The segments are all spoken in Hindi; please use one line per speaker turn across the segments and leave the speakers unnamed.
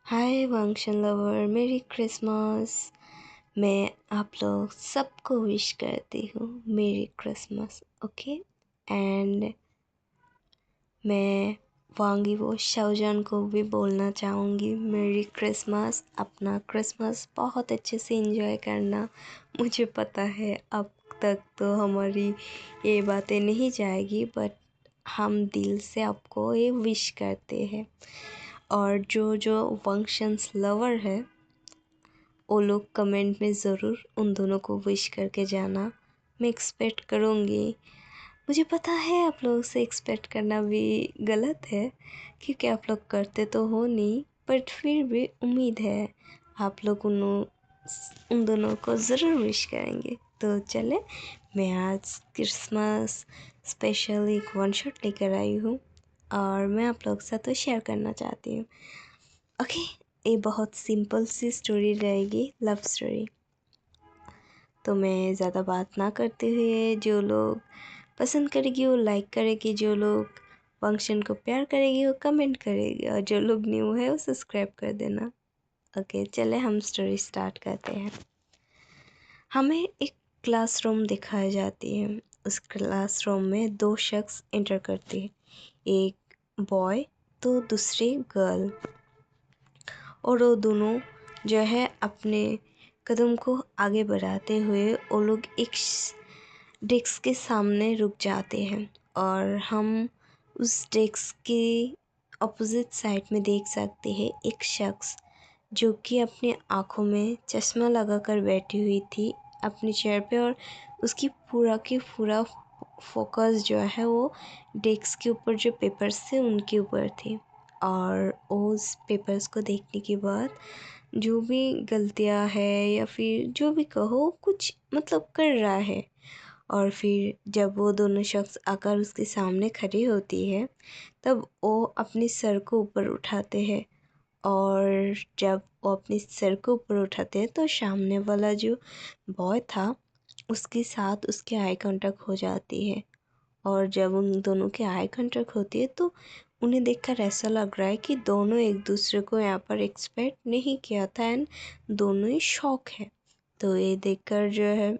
हाय फंक्शन लवर, मेरी क्रिसमस। मैं आप लोग सबको विश करती हूँ मेरी क्रिसमस। ओके। एंड मैं वांगी वो शाहजहान को भी बोलना चाहूँगी मेरी क्रिसमस। अपना क्रिसमस बहुत अच्छे से एंजॉय करना। मुझे पता है अब तक तो हमारी ये बातें नहीं जाएगी, बट हम दिल से आपको ये विश करते हैं। और जो जो फंक्शंस लवर है वो लोग कमेंट में ज़रूर उन दोनों को विश करके जाना। मैं एक्सपेक्ट करूँगी। मुझे पता है आप लोगों से एक्सपेक्ट करना भी गलत है, क्योंकि आप लोग करते तो हो नहीं, बट फिर भी उम्मीद है आप लोग उन दोनों को ज़रूर विश करेंगे। तो चले, मैं आज क्रिसमस स्पेशल एक वन शॉट लेकर आई हूँ और मैं आप लोग के साथ तो शेयर करना चाहती हूँ। ओके। ये बहुत सिंपल सी स्टोरी रहेगी, लव स्टोरी। तो मैं ज़्यादा बात ना करते हुए, जो लोग पसंद करेगी वो लाइक करेगी, जो लोग फंक्शन को प्यार करेगी वो कमेंट करेगी, और जो लोग न्यू है वो सब्सक्राइब कर देना। ओके, चले हम स्टोरी स्टार्ट करते हैं। हमें एक क्लासरूम दिखाई जाती है। उस क्लासरूम में दो शख्स एंटर करते हैं, एक बॉय तो दूसरी गर्ल। और वो दोनों जो है अपने कदम को आगे बढ़ाते हुए वो लोग एक डेस्क के सामने रुक जाते हैं, और हम उस डेस्क के अपोजिट साइड में देख सकते हैं एक शख्स जो कि अपनी आँखों में चश्मा लगाकर बैठी हुई थी अपनी चेयर पे, और उसकी पूरा की पूरा फोकस जो है वो डेस्क के ऊपर जो पेपर्स थे उनके ऊपर थी। और उस पेपर्स को देखने के बाद जो भी गलतियां है या फिर जो भी कहो कुछ मतलब कर रहा है। और फिर जब वो दोनों शख्स आकर उसके सामने खड़ी होती है तब वो अपने सर को ऊपर उठाते हैं, और जब वो अपने सर को ऊपर उठाते हैं तो सामने वाला जो बॉय था उसके साथ उसकी आई कांटेक्ट हो जाती है। और जब उन दोनों की आई कांटेक्ट होती है तो उन्हें देखकर ऐसा लग रहा है कि दोनों एक दूसरे को यहाँ पर एक्सपेक्ट नहीं किया था, एंड दोनों ही शॉक है। तो ये देखकर जो है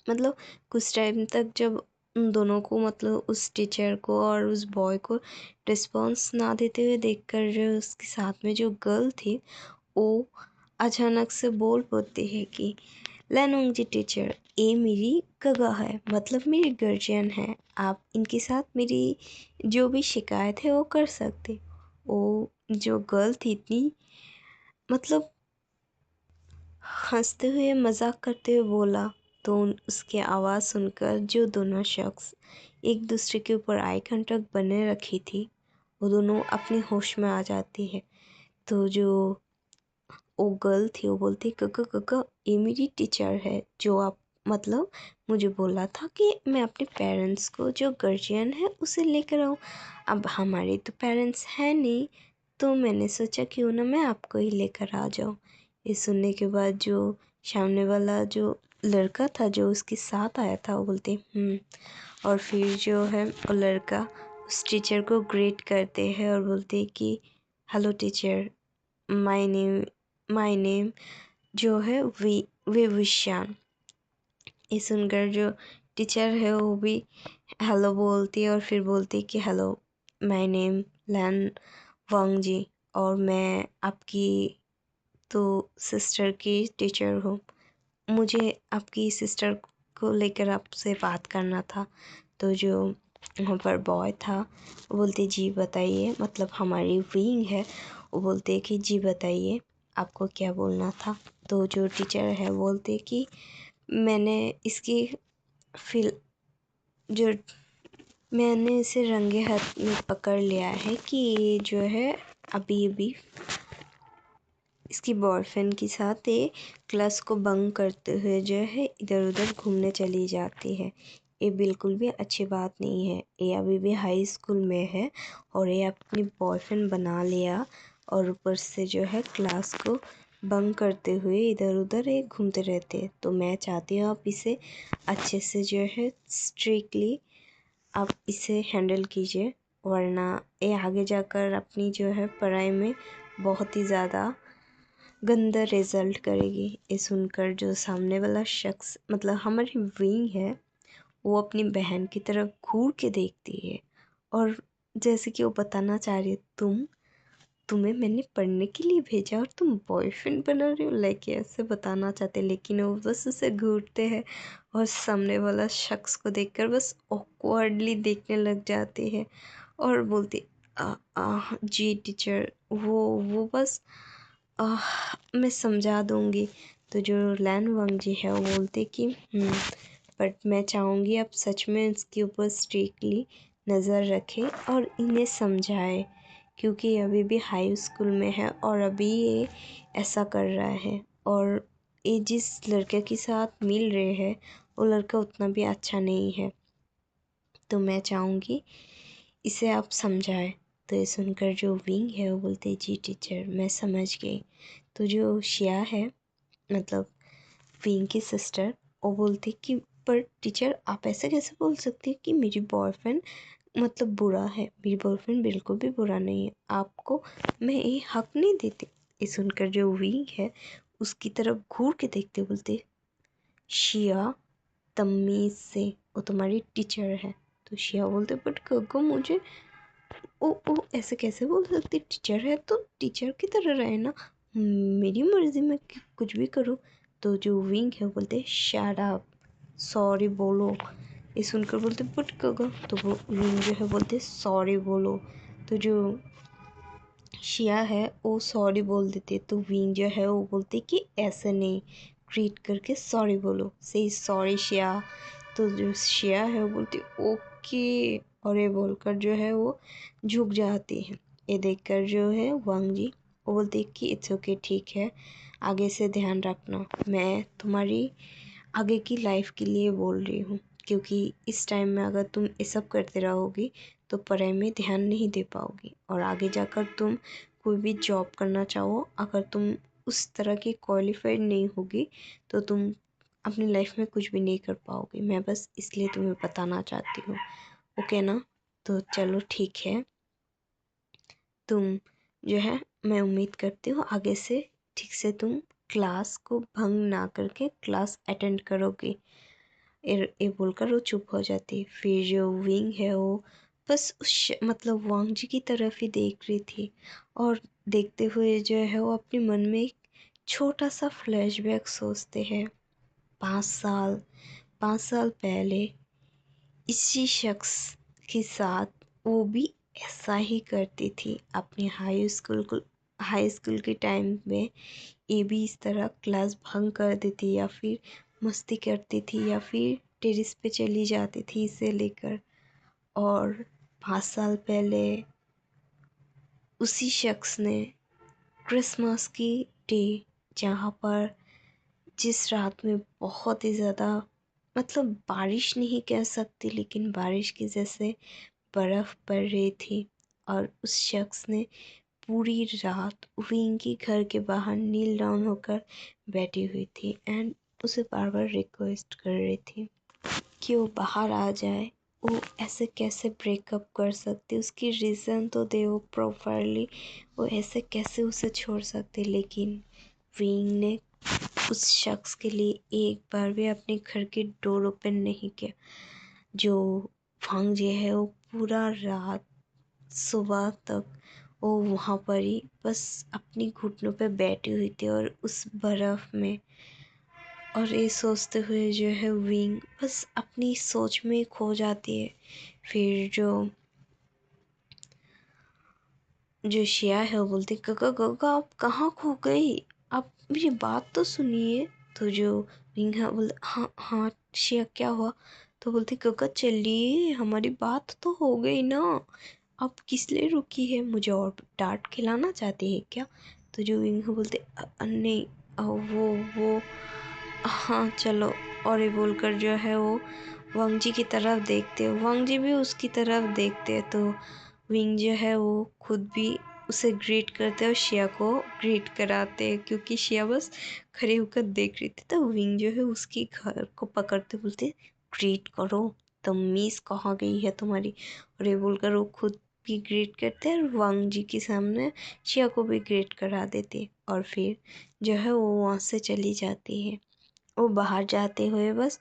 मतलब कुछ टाइम तक जब उन दोनों को मतलब उस टीचर को और उस बॉय को रिस्पॉन्स ना देते हुए देखकर जो उसके साथ में जो गर्ल थी वो अचानक से बोल पड़ती है कि लेनोंग जी टीचर, ये मेरी गगा है, मतलब मेरी गार्जियन है। आप इनके साथ मेरी जो भी शिकायत है वो कर सकते। वो जो गर्ल थी इतनी मतलब हंसते हुए मजाक करते हुए बोला, तो उसकी आवाज़ सुनकर जो दोनों शख्स एक दूसरे के ऊपर आई कांटेक्ट बने रखी थी वो दोनों अपनी होश में आ जाती है। तो जो वो गर्ल थी वो बोलती, कका कका ये मेरी टीचर है जो आप मतलब मुझे बोला था कि मैं अपने पेरेंट्स को जो गार्जियन है उसे लेकर आऊँ। अब हमारे तो पेरेंट्स हैं नहीं, तो मैंने सोचा क्यों ना मैं आपको ही लेकर आ जाऊँ। ये सुनने के बाद जो सामने वाला जो लड़का था जो उसके साथ आया था वो बोलते और फिर जो है वो लड़का उस टीचर को ग्रेट करते हैं और बोलते कि हेलो टीचर, माय नेम जो है वे विशान। ये सुनकर जो टीचर है वो भी हेलो बोलती है और फिर बोलती है कि हेलो, माय नेम लैन वांग जी, और मैं आपकी तो सिस्टर की टीचर हूँ। मुझे आपकी सिस्टर को लेकर आपसे बात करना था। तो जो वहाँ पर बॉय था वो बोलते जी बताइए, मतलब हमारी विंग है, वो बोलते कि जी बताइए आपको क्या बोलना था। तो जो टीचर है बोलते कि मैंने इसकी फिल जो मैंने इसे रंगे हाथ में पकड़ लिया है कि ये जो है अभी अभी इसकी बॉयफ्रेंड के साथ ये क्लास को बंक करते हुए जो है इधर उधर घूमने चली जाती है। ये बिल्कुल भी अच्छी बात नहीं है। ये अभी भी हाई स्कूल में है और ये अपनी बॉयफ्रेंड बना लिया, और ऊपर से जो है क्लास को बंक करते हुए इधर उधर ये घूमते रहते हैं। तो मैं चाहती हूँ आप इसे अच्छे से जो है स्ट्रिक्टली आप इसे हैंडल कीजिए, वरना ये आगे जाकर अपनी जो है पढ़ाई में बहुत ही ज़्यादा गंदा रिजल्ट करेगी। ये सुनकर जो सामने वाला शख्स मतलब हमारी विंग है, वो अपनी बहन की तरफ घूर के देखती है और जैसे कि वो बताना चाह रही है, तुम्हें मैंने पढ़ने के लिए भेजा और तुम बॉयफ्रेंड बना रहे हो, लाइक ऐसे बताना चाहते, लेकिन वो बस उसे घूरते हैं और सामने वाला शख्स को देखकर बस ऑकवर्डली देखने लग जाते हैं और बोलते जी टीचर, वो बस मैं समझा दूंगी। तो जो लैन वंग जी है वो बोलते कि बट मैं चाहूँगी आप सच में इसके ऊपर स्ट्रिक्टली नज़र रखें और इन्हें समझाएं, क्योंकि अभी भी हाई स्कूल में है और अभी ये ऐसा कर रहा है और ये जिस लड़के के साथ मिल रहे हैं वो लड़का उतना भी अच्छा नहीं है, तो मैं चाहूँगी इसे आप समझाएं। तो ये सुनकर जो विंग है वो बोलते जी टीचर मैं समझ गई। तो जो शिया है मतलब विंग की सिस्टर, वो बोलती कि पर टीचर आप ऐसे कैसे बोल सकती हैं कि मेरी बॉयफ्रेंड मतलब बुरा है, मेरी बॉयफ्रेंड बिल्कुल भी बुरा नहीं है, आपको मैं ये हक नहीं देती। ये सुनकर जो विंग है उसकी तरफ घूर के देखते बोलते शिया तमीज़ से, वो तुम्हारी टीचर है। तो शिया बोलते बट गग्गो मुझे ओ ऐसे कैसे बोल सकती, टीचर है तो टीचर की तरह रहे ना, मेरी मर्जी में कुछ भी करूँ। तो जो विंग है बोलते शट अप, सॉरी बोलो। ये सुनकर बोलते बट गगा, तो वो विंग जो है बोलते सॉरी बोलो। तो जो शिया है वो सॉरी बोल देते, तो विंग जो है वो बोलते कि ऐसे नहीं, ग्रीट करके सॉरी बोलो, से सॉरी शिया। तो जो शिया है वो बोलती ओके और ये बोलकर जो है वो झुक जाती है। ये देखकर जो है वांग जी वो बोलती कि इट्स ओके, ठीक है, आगे से ध्यान रखना, मैं तुम्हारी आगे की लाइफ के लिए बोल रही हूँ, क्योंकि इस टाइम में अगर तुम ये सब करते रहोगी तो पढ़ाई में ध्यान नहीं दे पाओगी और आगे जाकर तुम कोई भी जॉब करना चाहो, अगर तुम उस तरह की क्वालिफाइड नहीं होगी तो तुम अपनी लाइफ में कुछ भी नहीं कर पाओगे। मैं बस इसलिए तुम्हें बताना चाहती हूँ, ओके ना। तो चलो ठीक है, तुम जो है मैं उम्मीद करती हूँ आगे से ठीक से तुम क्लास को भंग ना करके क्लास अटेंड करोगे। ये बोलकर वो चुप हो जाती। फिर जो विंग है वो बस मतलब वांग जी की तरफ ही देख रही थी और देखते हुए जो है वो अपने मन में एक छोटा सा फ्लैशबैक सोचते हैं। 5 साल 5 साल पहले इसी शख्स के साथ वो भी ऐसा ही करती थी अपनी हाई स्कूल के टाइम में। ये भी इस तरह क्लास भंग कर देती या फिर मस्ती करती थी या फिर टेरिस पे चली जाती थी इसे लेकर। और 5 साल पहले उसी शख्स ने क्रिसमस की डे, जहाँ पर जिस रात में बहुत ही ज़्यादा मतलब बारिश नहीं कह सकती लेकिन बारिश की जैसे बर्फ़ पड़ रही थी, और उस शख्स ने पूरी रात विंग के घर के बाहर नील डाउन होकर बैठी हुई थी एंड उसे बार बार रिक्वेस्ट कर रही थी कि वो बाहर आ जाए। वो ऐसे कैसे ब्रेकअप कर सकती, उसकी रीज़न तो दे वो प्रॉपरली, वो ऐसे कैसे उसे छोड़ सकती। लेकिन विंग ने उस शख्स के लिए एक बार भी अपने घर की डोर ओपन नहीं किया। जो वांग जी है वो पूरा रात सुबह तक वो वहाँ पर ही बस अपनी घुटनों पे बैठी हुई थी और उस बर्फ़ में, और ये सोचते हुए जो है विंग बस अपनी सोच में खो जाती है। फिर जो शिया है वो बोलती गगा गगा आप कहाँ खो गई, आप मेरी बात तो सुनिए। तो जो विंग है बोल हाँ हाँ शिया क्या हुआ। तो बोलती गगा चलिए हमारी बात तो हो गई ना, आप किस लिए रुकी है, मुझे और डांट खिलाना चाहती है क्या। तो जो विंग है बोलते नहीं वो हाँ चलो। और ये बोलकर जो है वो वांग जी की तरफ देखते हैं, वांग जी भी उसकी तरफ देखते हैं। तो विंग जो है वो खुद भी उसे ग्रीट करते हैं और शिया को ग्रीट कराते हैं, क्योंकि शिया बस खड़े होकर देख रही थी। तो विंग जो है उसकी घर को पकड़ते बोलते ग्रीट करो, तमीज़ कहाँ गई है तुम्हारी। और ये बोलकर वो खुद भी ग्रेट करते हैं और वांग जी के सामने शिया को भी ग्रेट करा देते हैं। और फिर जो है वो वहाँ से चली जाती है। वो बाहर जाते हुए बस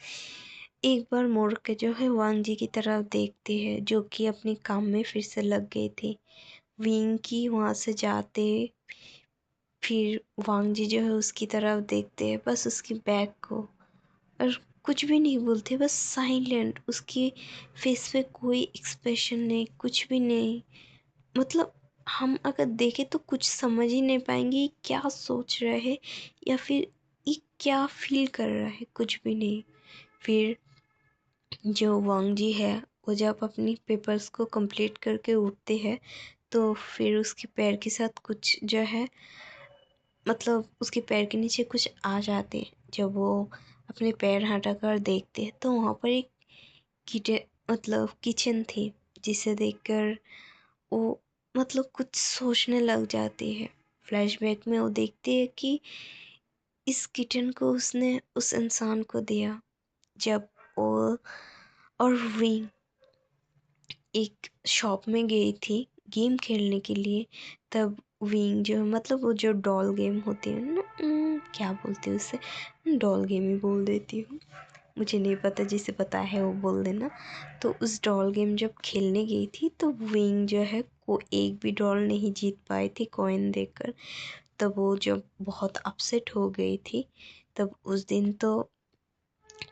एक बार मुड़ के जो है वांग जी की तरफ देखते हैं, जो कि अपने काम में फिर से लग गए थे। विंग की वहाँ से जाते फिर वांग जी जो है उसकी तरफ देखते हैं, बस उसकी बैग को, और कुछ भी नहीं बोलते, बस साइलेंट। उसकी फेस पे कोई एक्सप्रेशन नहीं, कुछ भी नहीं। मतलब हम अगर देखें तो कुछ समझ ही नहीं पाएंगे ये क्या सोच रहा है या फिर ये क्या फील कर रहा है, कुछ भी नहीं। फिर जो वांग जी है वो जब अपनी पेपर्स को कंप्लीट करके उठते हैं तो फिर उसके पैर के साथ कुछ जो है, मतलब उसके पैर के नीचे कुछ आ जाते हैं। जब वो अपने पैर हटाकर देखते हैं तो वहाँ पर एक किटे मतलब किचन थी, जिसे देखकर वो मतलब कुछ सोचने लग जाती है। फ्लैशबैक में वो देखती है कि इस किटन को उसने उस इंसान को दिया जब वो और विंग एक शॉप में गई थी गेम खेलने के लिए। तब विंग जो मतलब वो जो डॉल गेम होती है ना, क्या बोलते हैं उसे, डॉल गेम ही बोल देती हूँ, मुझे नहीं पता, जिसे पता है वो बोल देना। तो उस डॉल गेम जब खेलने गई थी तो विंग जो है को एक भी डॉल नहीं जीत पाई थी कॉइन देकर। तब वो जब बहुत अपसेट हो गई थी, तब उस दिन तो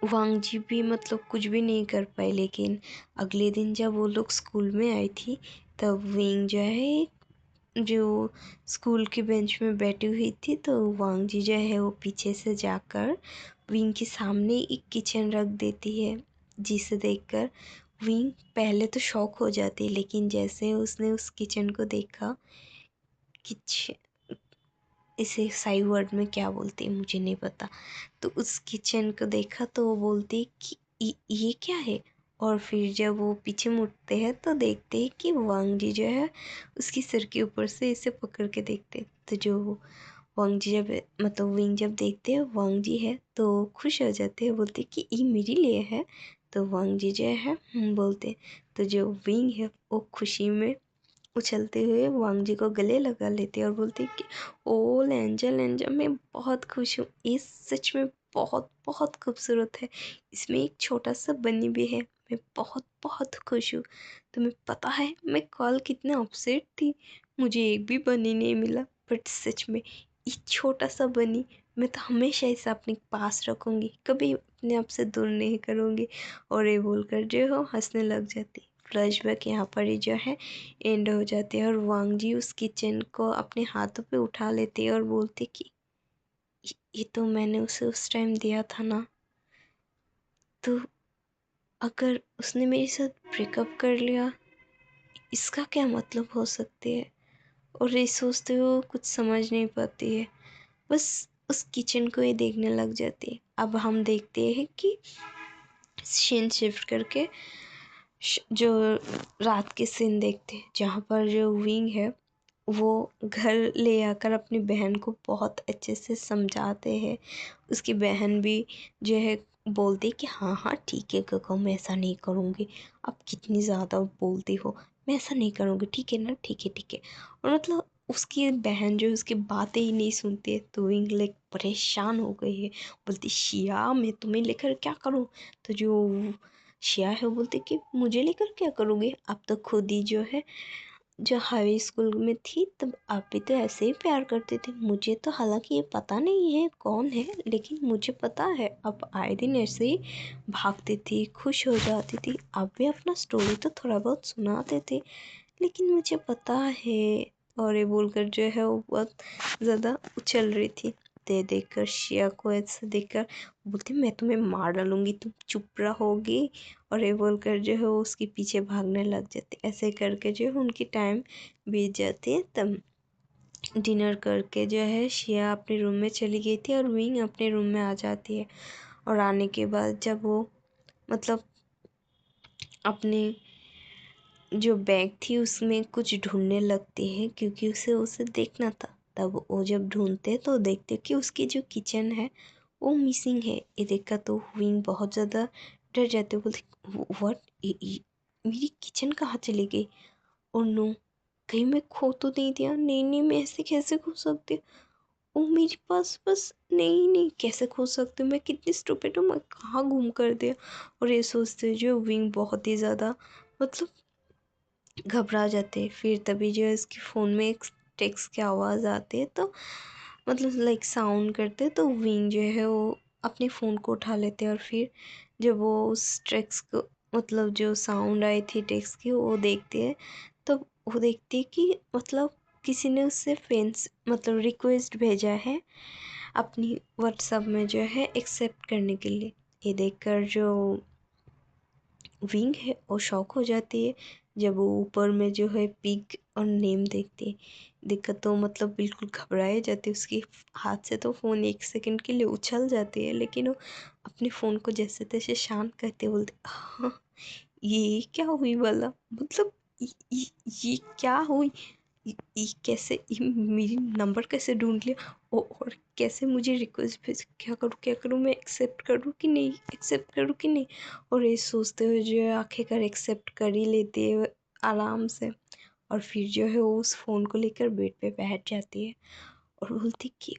वांग जी भी मतलब कुछ भी नहीं कर पाए। लेकिन अगले दिन जब वो लोग स्कूल में आई थी तब विंग जो है जो स्कूल के बेंच में बैठी हुई थी, तो वांग जी जो है वो पीछे से जाकर विंग के सामने एक किचन रख देती है, जिसे देखकर विंग पहले तो शॉक हो जाती है। लेकिन जैसे उसने उस किचन को देखा, किच इसे साई वर्ड में क्या बोलते हैं मुझे नहीं पता, तो उस किचन को देखा तो वो बोलती है कि ये क्या है। और फिर जब वो पीछे मुड़ते हैं तो देखते हैं कि वांग जी जो है उसकी सिर के ऊपर से इसे पकड़ के देखते हैं। तो जो वांग जी जब मतलब विंग जब देखते हैं वांग जी है तो खुश हो जाते हैं, बोलते कि ये मेरे लिए है। तो वांग जी जो है बोलते। तो जो विंग है वो खुशी में उछलते हुए वांग जी को गले लगा लेते और बोलते कि ओ एंजल एंजल, मैं बहुत खुश हूँ, ये सच में बहुत बहुत खूबसूरत है, इसमें एक छोटा सा बनी भी है, मैं बहुत बहुत खुश हूँ। तुम्हें पता है मैं कल कितना अपसेट थी, मुझे एक भी बनी नहीं मिला, बट सच में ये छोटा सा बनी मैं तो हमेशा इसे अपने पास रखूँगी, कभी अपने आप से दूर नहीं करूँगी। और ये बोलकर जो हो हंसने लग जाती। फ्लैशबैक यहाँ पर ही जो है एंड हो जाते हैं और वांग जी उस किचन को अपने हाथों पे उठा लेते हैं और बोलते कि ये तो मैंने उसे उस टाइम दिया था ना, तो अगर उसने मेरे साथ ब्रेकअप कर लिया इसका क्या मतलब हो सकती है। और ये सोचते हुए वो कुछ समझ नहीं पाती है, बस उस किचन को ही देखने लग जाती है। अब हम देखते हैं कि सीन शिफ्ट करके जो रात के सीन देखते हैं, जहाँ पर जो विंग है वो घर ले आकर अपनी बहन को बहुत अच्छे से समझाते हैं। उसकी बहन भी जो है बोलती कि हाँ हाँ ठीक है काका, मैं ऐसा नहीं करूँगी, आप कितनी ज़्यादा बोलती हो, मैं ऐसा नहीं करूँगी, ठीक है ना, ठीक है ठीक है। और मतलब उसकी बहन जो है उसकी बातें ही नहीं सुनती है, तो विंग लाइक परेशान हो गई है, बोलती शिया मैं तुम्हें लेकर क्या करूँ। तो जो शिया है वो बोलती कि मुझे लेकर क्या करोगे, आप तो खुद ही जो है जो हाई स्कूल में थी तब आप भी तो ऐसे ही प्यार करते थे, मुझे तो हालांकि ये पता नहीं है कौन है, लेकिन मुझे पता है आप आए दिन ऐसे ही भागती थी, खुश हो जाती थी, आप भी अपना स्टोरी तो थोड़ा बहुत सुनाते थे, लेकिन मुझे पता है। और ये बोलकर जो है वो बहुत ज़्यादा उछल रही थी। दे देखकर शिया को ऐसे देखकर बोलती मैं तुम्हें मार डालूंगी, तुम चुप रहोगी। और ये बोलकर जो है वो उसके पीछे भागने लग जाते। ऐसे करके जो है उनकी टाइम बीत जाती है। तब डिनर करके जो है शिया अपने रूम में चली गई थी और विंग अपने रूम में आ जाती है। और आने के बाद जब वो मतलब अपने जो बैग थी उसमें कुछ ढूंढने लगती है क्योंकि उसे उसे देखना था। तब वो जब ढूंढते तो देखते कि उसकी जो किचन है वो मिसिंग है। ये देखा तो विंग बहुत ज़्यादा डर जाते, बोलते व्हाट, मेरी किचन कहाँ चली गई। और नो, कहीं मैं खो तो नहीं दिया? नहीं नहीं, मैं ऐसे कैसे खो सकती? ओ मेरे पास बस, नहीं नहीं, कैसे खो सकती हूँ? मैं कितनी स्टूपिड हूँ, मैं कहाँ गुम कर दिया? और ये सोचते जो विंग बहुत ही ज़्यादा मतलब घबरा जाते हैं। फिर तभी जो है इसके फ़ोन में एक टेक्स्ट की आवाज़ आती है, तो मतलब लाइक साउंड करते हैं, तो विंग जो है वो अपने फ़ोन को उठा लेते हैं। और फिर जब वो उस टेक्स्ट को मतलब जो साउंड आई थी टेक्स्ट की वो देखती है, तो वो देखती है कि मतलब किसी ने उससे फ्रेंड्स मतलब रिक्वेस्ट भेजा है अपनी व्हाट्सएप में जो है एक्सेप्ट करने के लिए। ये देखकर जो विंग है वो शॉक हो जाती है। जब वो ऊपर में जो है पिक और नेम देखती है, देखकर तो मतलब बिल्कुल घबराए जाती है। उसकी हाथ से तो फ़ोन एक सेकंड के लिए उछल जाती है, लेकिन वो अपने फ़ोन को जैसे तैसे शांत करते बोलते, हाँ ये क्या हुई भला? मतलब ये क्या हुई? ये कैसे, ये मेरी नंबर कैसे ढूंढ लिया? और कैसे मुझे रिक्वेस्ट भेज, क्या करूँ मैं? एक्सेप्ट करूँ कि नहीं, एक्सेप्ट करूँ कि नहीं? और ये सोचते हुए जो है आखिरकार एक्सेप्ट कर ही लेती है आराम से। और फिर जो है वो उस फ़ोन को लेकर बेड पे बैठ जाती है और बोलती कि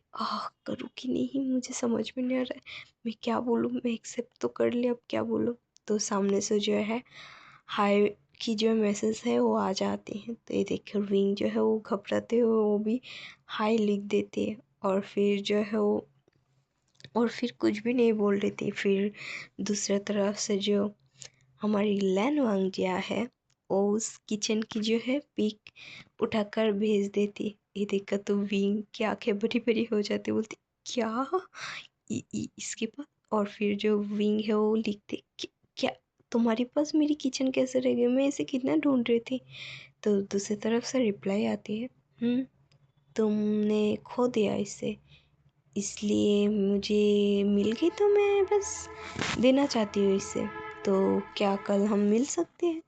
करूँ कि नहीं, मुझे समझ में नहीं आ रहा है, मैं क्या बोलूँ? मैं एक्सेप्ट तो कर लिया, अब क्या बोलूँ? तो सामने से जो है हाय की जो मैसेज है वो आ जाती हैं। तो ये देखकर विंग जो है वो घबराते हुए वो भी हाय लिख देती है। और फिर जो है वो और फिर कुछ भी नहीं बोल रही थी। फिर दूसरी तरफ से जो हमारी लैन वांगजिया है वो उस किचन की जो है पिक उठाकर भेज देती। ये देखकर तो विंग की आंखें बड़ी बड़ी हो जाती, बोलती क्या इसके पास? और फिर जो विंग है वो लिखते क्या तुम्हारे पास मेरी किचन कैसे रह गई? मैं इसे कितना ढूंढ रही थी। तो दूसरी तरफ से रिप्लाई आती है, तुमने खो दिया इसे, इसलिए मुझे मिल गई, तो मैं बस देना चाहती हूँ इसे, तो क्या कल हम मिल सकते हैं?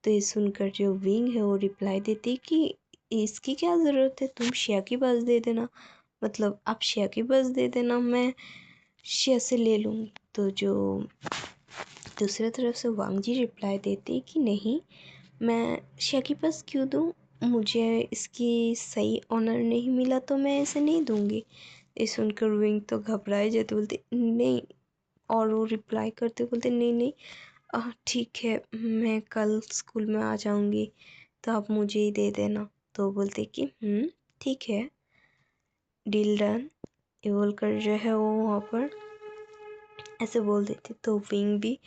तो ये सुनकर जो विंग है वो रिप्लाई देती है कि इसकी क्या ज़रूरत है, तुम शिया की बस दे देना, मतलब आप शिया की बस दे देना, मैं शिया से ले लूँगी। तो जो दूसरी तरफ से वांगजी रिप्लाई देती है कि नहीं, मैं शिया के पास क्यों दूँ, मुझे इसकी सही ऑनर नहीं मिला तो मैं इसे नहीं दूँगी। ये सुनकर विंग तो घबराए जाते, बोलते नहीं। और वो रिप्लाई करते बोलते नहीं नहीं, ठीक है, मैं कल स्कूल में आ जाऊँगी, तो आप मुझे ही दे देना। तो बोलते कि ठीक है, डील डन। ये बोलकर जो है वो वहाँ पर ऐसे बोल देते, तो विंग भी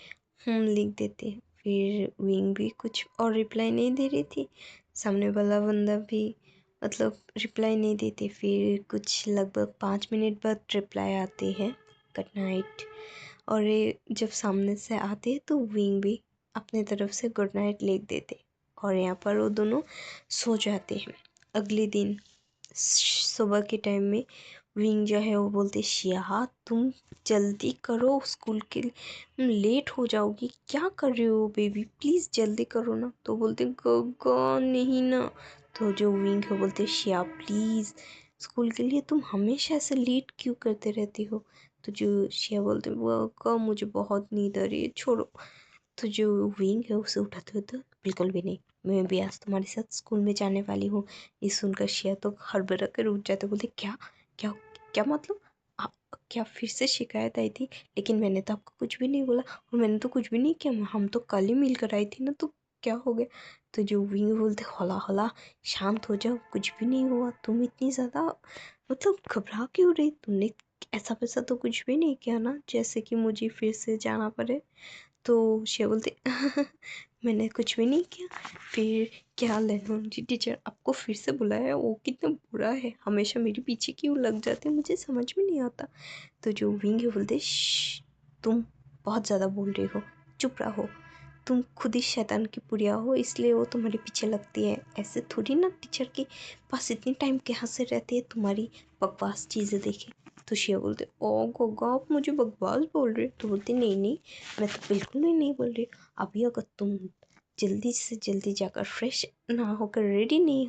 लिख देते। फिर विंग भी कुछ और रिप्लाई नहीं दे रही थी, सामने वाला बंदा भी मतलब रिप्लाई नहीं देते। फिर कुछ लगभग 5 मिनट बाद रिप्लाई आती है, गुड नाइट। और ये जब सामने से आते तो विंग भी अपने तरफ से गुड नाइट लिख देते और यहाँ पर वो दोनों सो जाते हैं। अगले दिन सुबह के टाइम में विंग जो है वो बोलते, शिया तुम जल्दी करो, स्कूल के लिए लेट हो जाओगी, क्या कर रहे हो बेबी, प्लीज़ जल्दी करो ना। तो बोलते गगा नहीं ना। तो जो विंग है बोलते, शिया प्लीज़, स्कूल के लिए तुम हमेशा ऐसे लेट क्यों करते रहती हो? तो जो शिया बोलते, गगा मुझे बहुत नींद आ रही है, छोड़ो। तो जो विंग है उसे उठाते हुए, तो बिल्कुल भी नहीं, मैं भी आज तुम्हारे साथ स्कूल में जाने वाली हूँ। ये सुनकर शिया तो हड़बड़ा कर उठ जाते, बोलते क्या क्या क्या मतलब? आ, क्या फिर से शिकायत आई थी? लेकिन मैंने तो आपको कुछ भी नहीं बोला और मैंने तो कुछ भी नहीं किया, हम तो कल ही मिल कर आई थी ना, तो क्या हो गया? तो जो विंग बोलते, हौला हौला शांत हो जाओ, कुछ भी नहीं हुआ, तुम इतनी ज़्यादा मतलब घबरा क्यों रही? तुमने ऐसा वैसा तो कुछ भी नहीं किया ना जैसे कि मुझे फिर से जाना पड़े। तो शिया बोलती मैंने कुछ भी नहीं किया। फिर क्या लेनोन जी टीचर आपको फिर से बुलाया, वो कितना बुरा है, हमेशा मेरे पीछे क्यों लग जाते हैं, मुझे समझ में नहीं आता। तो जो विंग है बोलते, तुम बहुत ज़्यादा बोल रही हो, चुप रहो, तुम खुद ही शैतान की पुड़िया हो, इसलिए वो तुम्हारे पीछे लगती है, ऐसे थोड़ी ना टीचर के पास इतनी टाइम कहाँ से रहती है तुम्हारी बकवास चीज़ें देखे। तो शिया बोलते, ओ गोगा आप मुझे बकवास बोल रहे हो? तो बोलती नहीं नहीं, मैं तो बिल्कुल भी नहीं बोल रही। अभी अगर तुम जल्दी से जल्दी जाकर फ्रेश ना होकर रेडी नहीं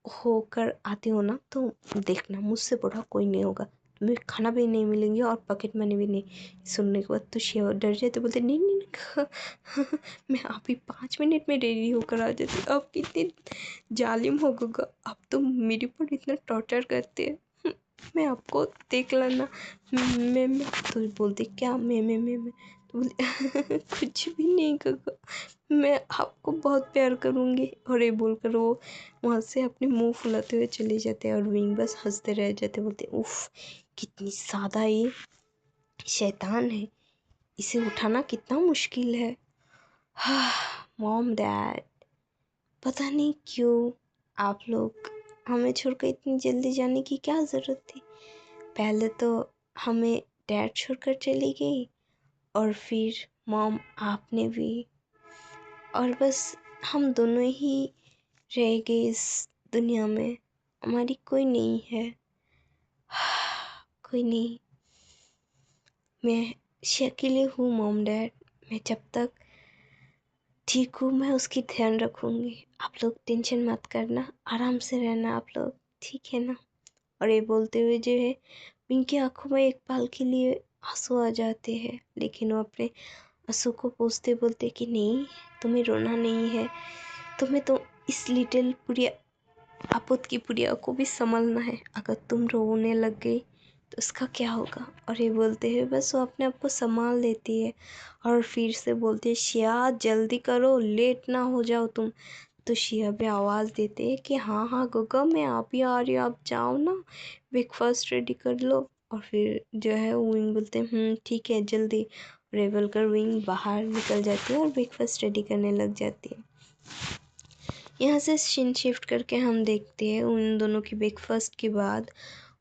होकर आते हो ना, तो देखना मुझसे बड़ा कोई नहीं होगा, तुम्हें खाना भी नहीं मिलेंगे और पॉकेट मनी भी नहीं। सुनने के बाद तो शिया डर जाते, बोलते नहीं नहीं नहीं मैं अभी 5 मिनट में रेडी होकर आ जाती। अब कितने जालिम हो गगा, आप तो मेरे पर इतना टॉर्चर करते हैं। मैं आपको देख लेना। मैं तो बोलती क्या मैं तो बोलती कुछ भी नहीं गगा, मैं आपको बहुत प्यार करूँगी। और ये बोलकर वो वहाँ से अपने मुंह फुलाते हुए चले जाते हैं और विंग बस हंसते रह जाते, बोलते उफ कितनी सादा ये शैतान है, इसे उठाना कितना मुश्किल है। मॉम डैड, पता नहीं क्यों आप लोग हमें छोड़कर इतनी जल्दी जाने की क्या ज़रूरत थी। पहले तो हमें डैड छोड़कर चली गई और फिर मॉम आपने भी, और बस हम दोनों ही रह गए इस दुनिया में, हमारी कोई नहीं है। कोई नहीं, मैं अकेले हूँ मॉम डैड। मैं जब तक ठीक हूँ मैं उसकी ध्यान रखूँगी। आप लोग टेंशन मत करना, आराम से रहना आप लोग, ठीक है ना। और ये बोलते हुए जो है उनकी आंखों में एक पल के लिए आंसू आ जाते हैं, लेकिन वो अपने आंसू को पोंछते बोलते कि नहीं, तुम्हें रोना नहीं है, तुम्हें तो इस लिटिल पुड़िया आपुत की पुड़िया को भी संभलना है। अगर तुम रोने लग गई तो उसका क्या होगा। और ये बोलते हुए बस वो अपने आप को संभाल लेती है और फिर से बोलती है शिया जल्दी करो, लेट ना हो जाओ तुम। तो शिया भी आवाज़ देते हैं कि हाँ हाँ गगा मैं आप ही आ रही हूँ, आप जाओ ना, ब्रेकफास्ट रेडी कर लो। और फिर जो है विंग बोलते हैं ठीक है जल्दी। रेबल कर विंग बाहर निकल जाती है और ब्रेकफास्ट रेडी करने लग जाती है। यहाँ से सीन शिफ्ट करके हम देखते हैं उन दोनों की ब्रेकफास्ट के बाद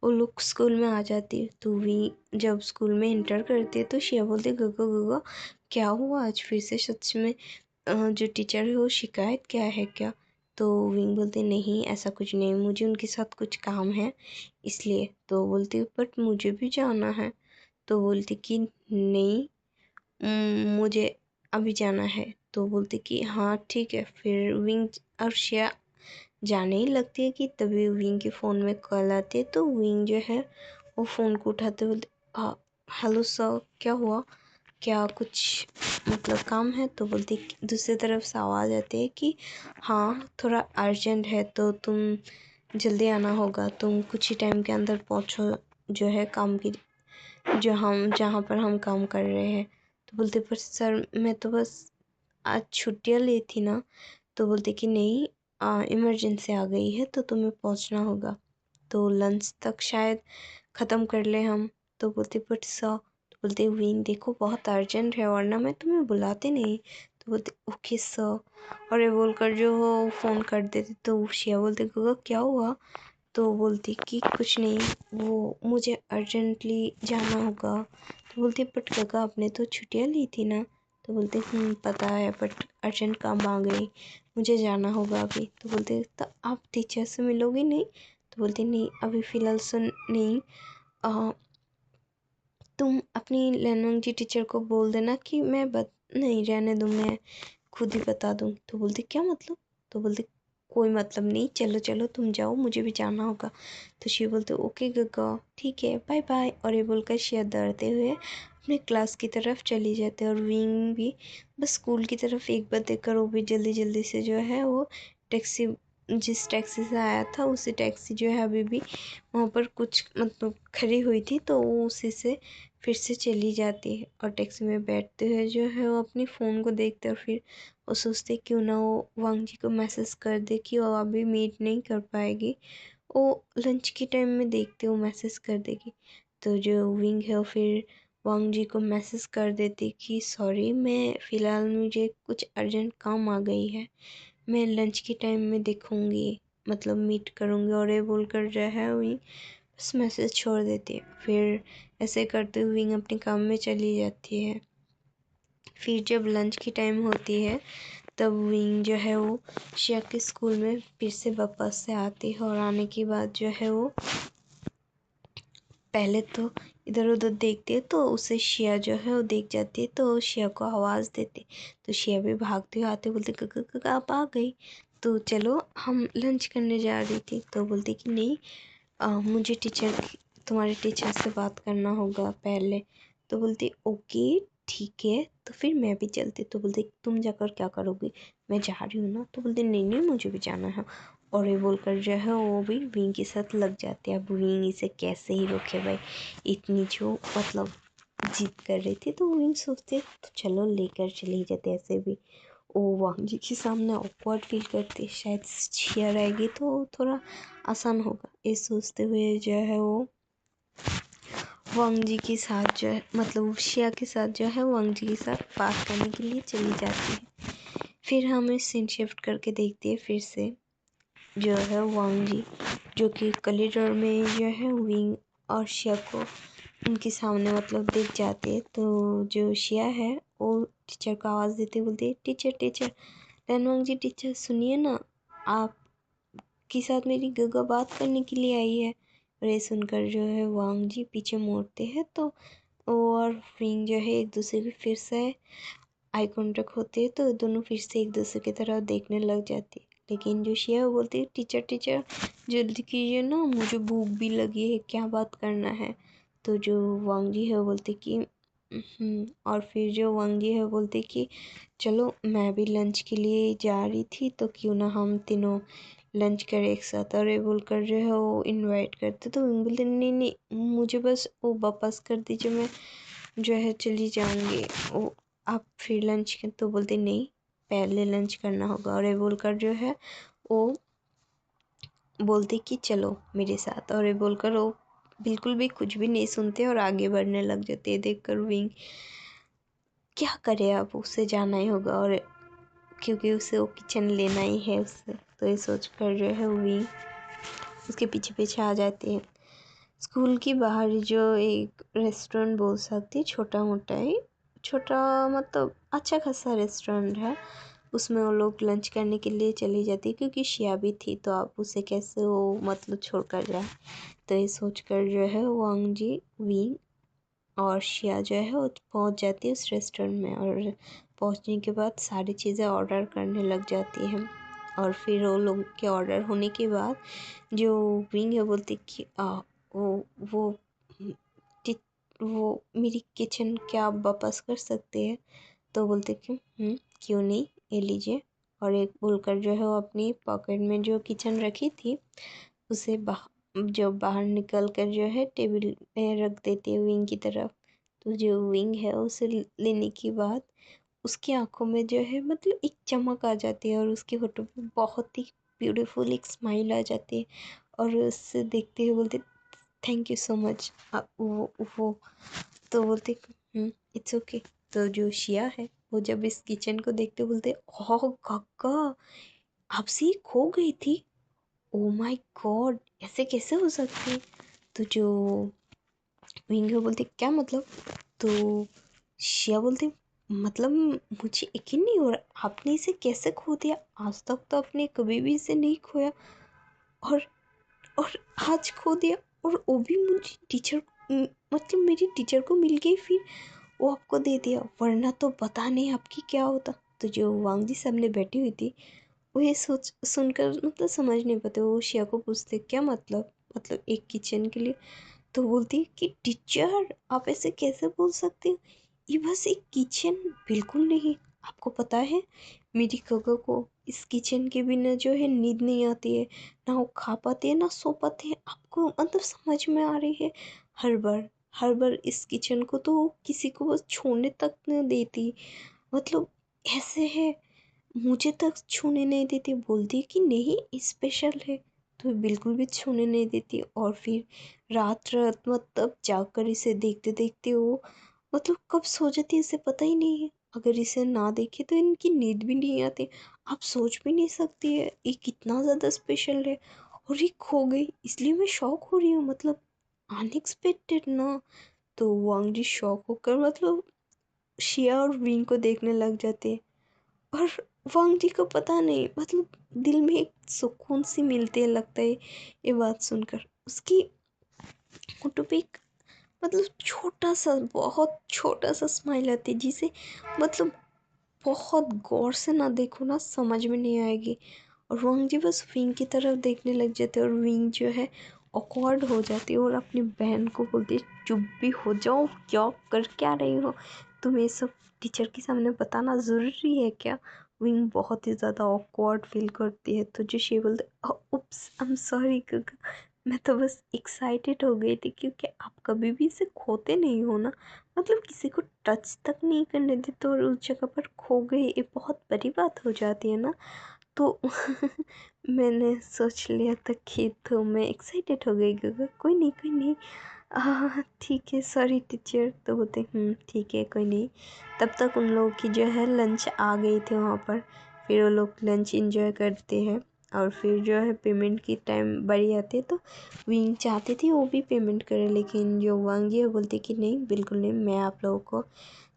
वो लोग स्कूल में आ जाती है। तो वी जब स्कूल में इंटर करती है तो शिया बोलते गगा गगा क्या हुआ आज फिर से, सच में जो टीचर है वो शिकायत क्या है क्या। तो विंग बोलते नहीं ऐसा कुछ नहीं, मुझे उनके साथ कुछ काम है इसलिए। तो बोलती बट मुझे भी जाना है। तो बोलती कि नहीं मुझे अभी जाना है। तो बोलती कि हाँ ठीक है। फिर विंग और श्रेया जाने ही लगती है कि तभी विंग के फ़ोन में कॉल आती है। तो विंग जो है वो फ़ोन को उठाते बोलते हेलो सर क्या हुआ, क्या कुछ मतलब काम है। तो बोलती दूसरी तरफ से आवाज़ आती है कि हाँ थोड़ा अर्जेंट है तो तुम जल्दी आना होगा, तुम कुछ ही टाइम के अंदर पहुँचो जो है काम की जो हम जहाँ पर हम काम कर रहे हैं। तो बोलते पर सर मैं तो बस आज छुट्टियाँ ली थी ना। तो बोलते कि नहीं इमरजेंसी आ गई है तो तुम्हें पहुंचना होगा, तो लंच तक शायद ख़त्म कर ले हम। तो बोलते बट सर, तो बोलते विन देखो बहुत अर्जेंट है वरना मैं तुम्हें बुलाते नहीं। तो बोलते ओके सर। और ये बोलकर जो हो फ़ोन कर देते। तो शिया बोलते गगा क्या हुआ। तो बोलती कि कुछ नहीं, वो मुझे अर्जेंटली जाना होगा। तो बोलती बट गगा आपने तो छुट्टियाँ ली थी ना। तो बोलते पता है बट अर्जेंट काम आ गई, मुझे जाना होगा अभी। तो बोलते तो आप टीचर से मिलोगे नहीं। तो बोलती नहीं अभी फ़िलहाल सुन नहीं, अ, तुम अपनी लैंग्वेज टीचर को बोल देना कि मैं नहीं रहने दूँ, मैं खुद ही बता दूँ। तो बोलती क्या मतलब। तो बोलती कोई मतलब नहीं, चलो चलो तुम जाओ मुझे भी जाना होगा। तो शिव बोलते ओके गगा ठीक है बाय बाय। और ये बोलकर शिया डरते हुए अपने क्लास की तरफ चली जाते हैं और विंग भी बस स्कूल की तरफ एक बार देखकर वो भी जल्दी जल्दी से जो है वो टैक्सी, जिस टैक्सी से आया था उसी टैक्सी जो है अभी भी वहाँ पर कुछ मतलब खड़ी हुई थी तो वो उसी से फिर से चली जाती है। और टैक्सी में बैठते हुए जो है वो अपनी फ़ोन को देखते और फिर वो सोचते क्यों ना वो वांग जी को मैसेज कर दे कि वो अभी मीट नहीं कर पाएगी, वो लंच के टाइम में देखते वो मैसेज कर देगी। तो जो विंग है वो फिर वांग जी को मैसेज कर देती कि सॉरी मैं फ़िलहाल मुझे कुछ अर्जेंट काम आ गई है, मैं लंच के टाइम में देखूँगी मतलब मीट करूँगी। और ये बोलकर जो है विंग बस मैसेज छोड़ देती है। फिर ऐसे करते हुए विंग अपने काम में चली जाती है। फिर जब लंच की टाइम होती है तब विंग जो है वो शिया के स्कूल में फिर से वापस से आती है। और आने के बाद जो है वो पहले तो इधर उधर देखती है तो उसे शिया जो है वो देख जाती है तो शिया को आवाज़ देती। तो शिया भी भागते हुए आते बोलते काका आप आ गई, तो चलो हम लंच करने जा रही थी। तो बोलती कि नहीं मुझे टीचर तुम्हारे टीचर से बात करना होगा पहले। तो बोलती ओके ठीक है, तो फिर मैं भी चलती। तो बोलती तुम जाकर क्या करोगी, मैं जा रही हूँ ना। तो बोलती नहीं नहीं मुझे भी जाना है। और ये बोलकर जो है वो भी विंग के साथ लग जाते हैं। अब विंग इसे कैसे ही रोके भाई, इतनी जो मतलब जिद कर रही थी। तो विंग सोचते तो चलो लेकर चले जाते। ऐसे भी ओ वांग जी के सामने ऑकवर्ड फील करते, शायद शिया रहेगी तो थोड़ा आसान होगा, ये सोचते हुए जो है वो वांग जी के साथ जो है मतलब शिया के साथ जो है वांग जी के साथ बात करने के लिए चली जाती है। फिर हमें सीन शिफ्ट करके देखते हैं फिर से जो है वांग जी जो कि कॉरिडोर में जो है विंग और शिया को उनके सामने मतलब देख जाते हैं। तो जो शिया है वो टीचर को आवाज़ देते बोलती है टीचर टीचर। वांग जी टीचर सुनिए ना, आप के साथ मेरी गगा बात करने के लिए आई है। और ये सुनकर जो है वांग जी पीछे मोड़ते हैं तो वो और विंग जो है एक दूसरे की फिर से आई कांटेक्ट होते हैं। तो दोनों फिर से एक दूसरे की तरफ देखने लग जाती है। लेकिन जो शिया है वो बोलती है टीचर टीचर जल्दी कीजिए ना, मुझे भूख भी लगी है, क्या बात करना है। तो जो वांग जी है वो बोलते कि और फिर जो वांग जी है वो बोलते कि चलो मैं भी लंच के लिए जा रही थी, तो क्यों ना हम तीनों लंच करें एक साथ। और ये बोलकर जो है वो इनवाइट करते। तो विंग बोलते नहीं नहीं मुझे बस वो वापस कर दीजिए, मैं जो है चली जाऊंगी, वो आप फिर लंच के। तो बोलते नहीं पहले लंच करना होगा। और ये बोलकर जो है वो बोलते कि चलो मेरे साथ। और ये बोलकर वो बिल्कुल भी कुछ भी नहीं सुनते और आगे बढ़ने लग जाते। देखकर विंग क्या करे, अब उसे जाना ही होगा और क्योंकि उसे वो किचन लेना ही है उससे। तो ये सोच कर जो है विंग उसके पीछे पीछे आ जाते हैं। स्कूल के बाहर जो एक रेस्टोरेंट बोल सकती, छोटा मोटा ही, छोटा मतलब अच्छा खासा रेस्टोरेंट है, उसमें वो लोग लंच करने के लिए चली जाती क्योंकि शिया भी थी तो आप उसे कैसे वो मतलब छोड़ कर जाए। तो ये सोच कर जो है वांग जी विंग और शिया जो है वो पहुँच जाती है उस रेस्टोरेंट में। और पहुँचने के बाद सारी चीज़ें ऑर्डर करने लग जाती हैं। और फिर वो लोग के ऑर्डर होने के बाद जो विंग है बोलती कि वो वो ति- वो मेरी किचन क्या आप वापस कर सकते हैं। तो बोलते कि क्यों नहीं, ये लीजिए। और एक बोलकर जो है वो अपनी पॉकेट में जो किचन रखी थी उसे जो बाहर निकल कर जो है टेबल पे रख देती है विंग की तरफ। तो जो विंग है उसे लेने के बाद उसकी आंखों में जो है मतलब एक चमक आ जाती है और उसके होठों पे बहुत ही ब्यूटीफुल एक स्माइल आ जाती है। और उससे देखते हुए बोलते थैंक यू सो मच। वो तो बोलते इट्स ओके। तो जो शिया है वो जब इस किचन को देखते बोलते ओह काका आपसे ही खो गई थी, ओ माय गॉड ऐसे कैसे हो सकती है। तो जो विंग है बोलते क्या मतलब। तो शिया बोलती मतलब मुझे यकीन नहीं हो रहा आपने इसे कैसे खो दिया, आज तक तो आपने कभी भी इसे नहीं खोया और और आज खो दिया। और वो भी मुझे टीचर मतलब मेरी टीचर को मिल गई फिर वो आपको दे दिया, वरना तो पता नहीं आपकी क्या होता। तो जो वांग जी सामने बैठी हुई थी वो ये सोच सुनकर मतलब समझ नहीं पाते। वो शिया को पूछते क्या मतलब एक किचन के लिए। तो बोलती है कि टीचर आप ऐसे कैसे बोल सकते हो, ये बस एक किचन बिल्कुल नहीं। आपको पता है मेरी कगा को इस किचन के बिना जो है नींद नहीं आती है, ना वो खा पाती है ना सो पाती है। आपको मतलब समझ में आ रही है, हर बार इस किचन को तो वो किसी को बस छूने तक नहीं देती, मतलब ऐसे है मुझे तक छूने नहीं देती, बोलती कि नहीं स्पेशल है तो बिल्कुल भी छूने नहीं देती। और फिर रात रात मतलब जाकर इसे देखते देखते वो मतलब कब सो जाती है इसे पता ही नहीं है। अगर इसे ना देखे तो इनकी नींद भी नहीं आती, आप सोच भी नहीं सकती है ये कितना ज़्यादा स्पेशल है। और ये खो गई इसलिए मैं शॉक हो रही हूँ, मतलब अनएक्सपेक्टेड ना। तो वांग जी शॉक होकर मतलब शिया और विंग को देखने लग जाते हैं। और वांग जी को पता नहीं मतलब दिल में एक सुकून सी मिलती है लगता है ये बात सुनकर। उसकी होठों पे एक मतलब छोटा सा बहुत छोटा सा स्माइल आती है जिसे मतलब बहुत गौर से ना देखो ना समझ में नहीं आएगी। और वांग जी बस विंग की तरफ देखने लग जाते हैं और विंग जो है ऑकवर्ड हो जाती है और अपनी बहन को बोलती है चुप भी हो जाओ, क्या रही हो तुम, ये सब टीचर के सामने बताना ज़रूरी है क्या। विंग बहुत ही ज़्यादा ऑकवर्ड फील करती है, तो जो शी बोलते उप्स आई एम सॉरी गगा। मैं तो बस एक्साइटेड हो गई थी क्योंकि आप कभी भी इसे खोते नहीं हो ना, मतलब किसी को टच तक नहीं करने देते और उस जगह पर खो गए, ये बहुत बड़ी बात हो जाती है ना। तो मैंने सोच लिया था कि तो मैं एक्साइटेड हो गई गगा, कोई नहीं ठीक है सॉरी टीचर। तो बोलते ठीक है कोई नहीं। तब तक उन लोगों की जो है लंच आ गई थी वहाँ पर, फिर वो लोग लंच एंजॉय करते हैं और फिर जो है पेमेंट की टाइम बढ़ी आती है, तो विंग चाहती थी वो भी पेमेंट करे, लेकिन जो वांगी है बोलती कि नहीं बिल्कुल नहीं, मैं आप लोगों को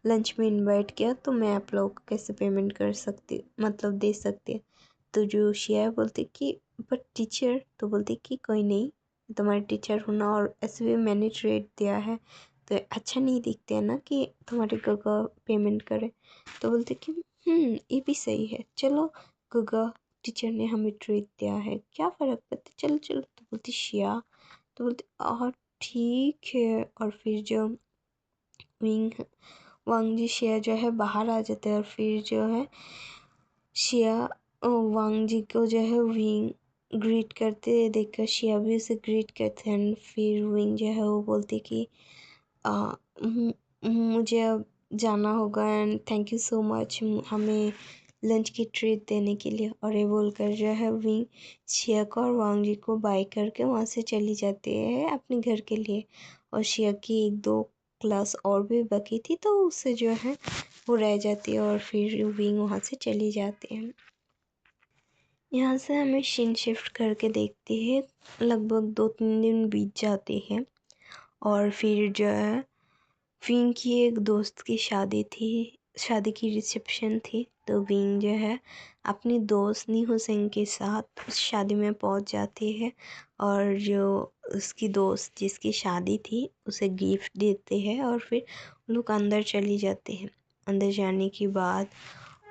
लंच में इनवाइट किया तो मैं आप लोगों को कैसे पेमेंट कर सकती, मतलब दे सकती। तो जो शिया है बोलती कि बट टीचर, तो बोलती कि कोई नहीं, तुम्हारे टीचर हो ना, और ऐसे भी मैंने ट्रेड दिया है तो अच्छा नहीं दिखते है ना कि तुम्हारे गगा पेमेंट करे। तो बोलते कि ये भी सही है, चलो गगा टीचर ने हमें ट्रीट दिया है, क्या फ़र्क पड़ता, चलो चलो। तो बोलती शिया, तो बोलती और ठीक है। और फिर जो विंग वांग जी शिया जो है बाहर आ जाते हैं और फिर जो है शिया वांग जी को जो है विंग ग्रीट करते देखकर शिया भी उसे ग्रीट करते हैं। फिर विंग जो है वो बोलती कि आ, मुझे अब जाना होगा and thank you so much हमें लंच की ट्रीट देने के लिए। और ये बोलकर जो है विंग शिया को और वांग जी को बाय करके वहाँ से चली जाती है अपने घर के लिए। और शिया की एक दो क्लास और भी बाकी थी तो उससे जो है वो रह जाती है और फिर विंग वहाँ से चली जाती है। यहाँ से हमें सीन शिफ्ट करके देखते हैं, लगभग 2-3 दिन बीत जाते हैं और फिर जो है विंग की एक दोस्त की शादी थी, शादी की रिसेप्शन थी, तो विंग जो है अपनी दोस्त निहू सिंह के साथ उस शादी में पहुंच जाती है और जो उसकी दोस्त जिसकी शादी थी उसे गिफ्ट देते हैं और फिर लोग अंदर चली जाते हैं। अंदर जाने के बाद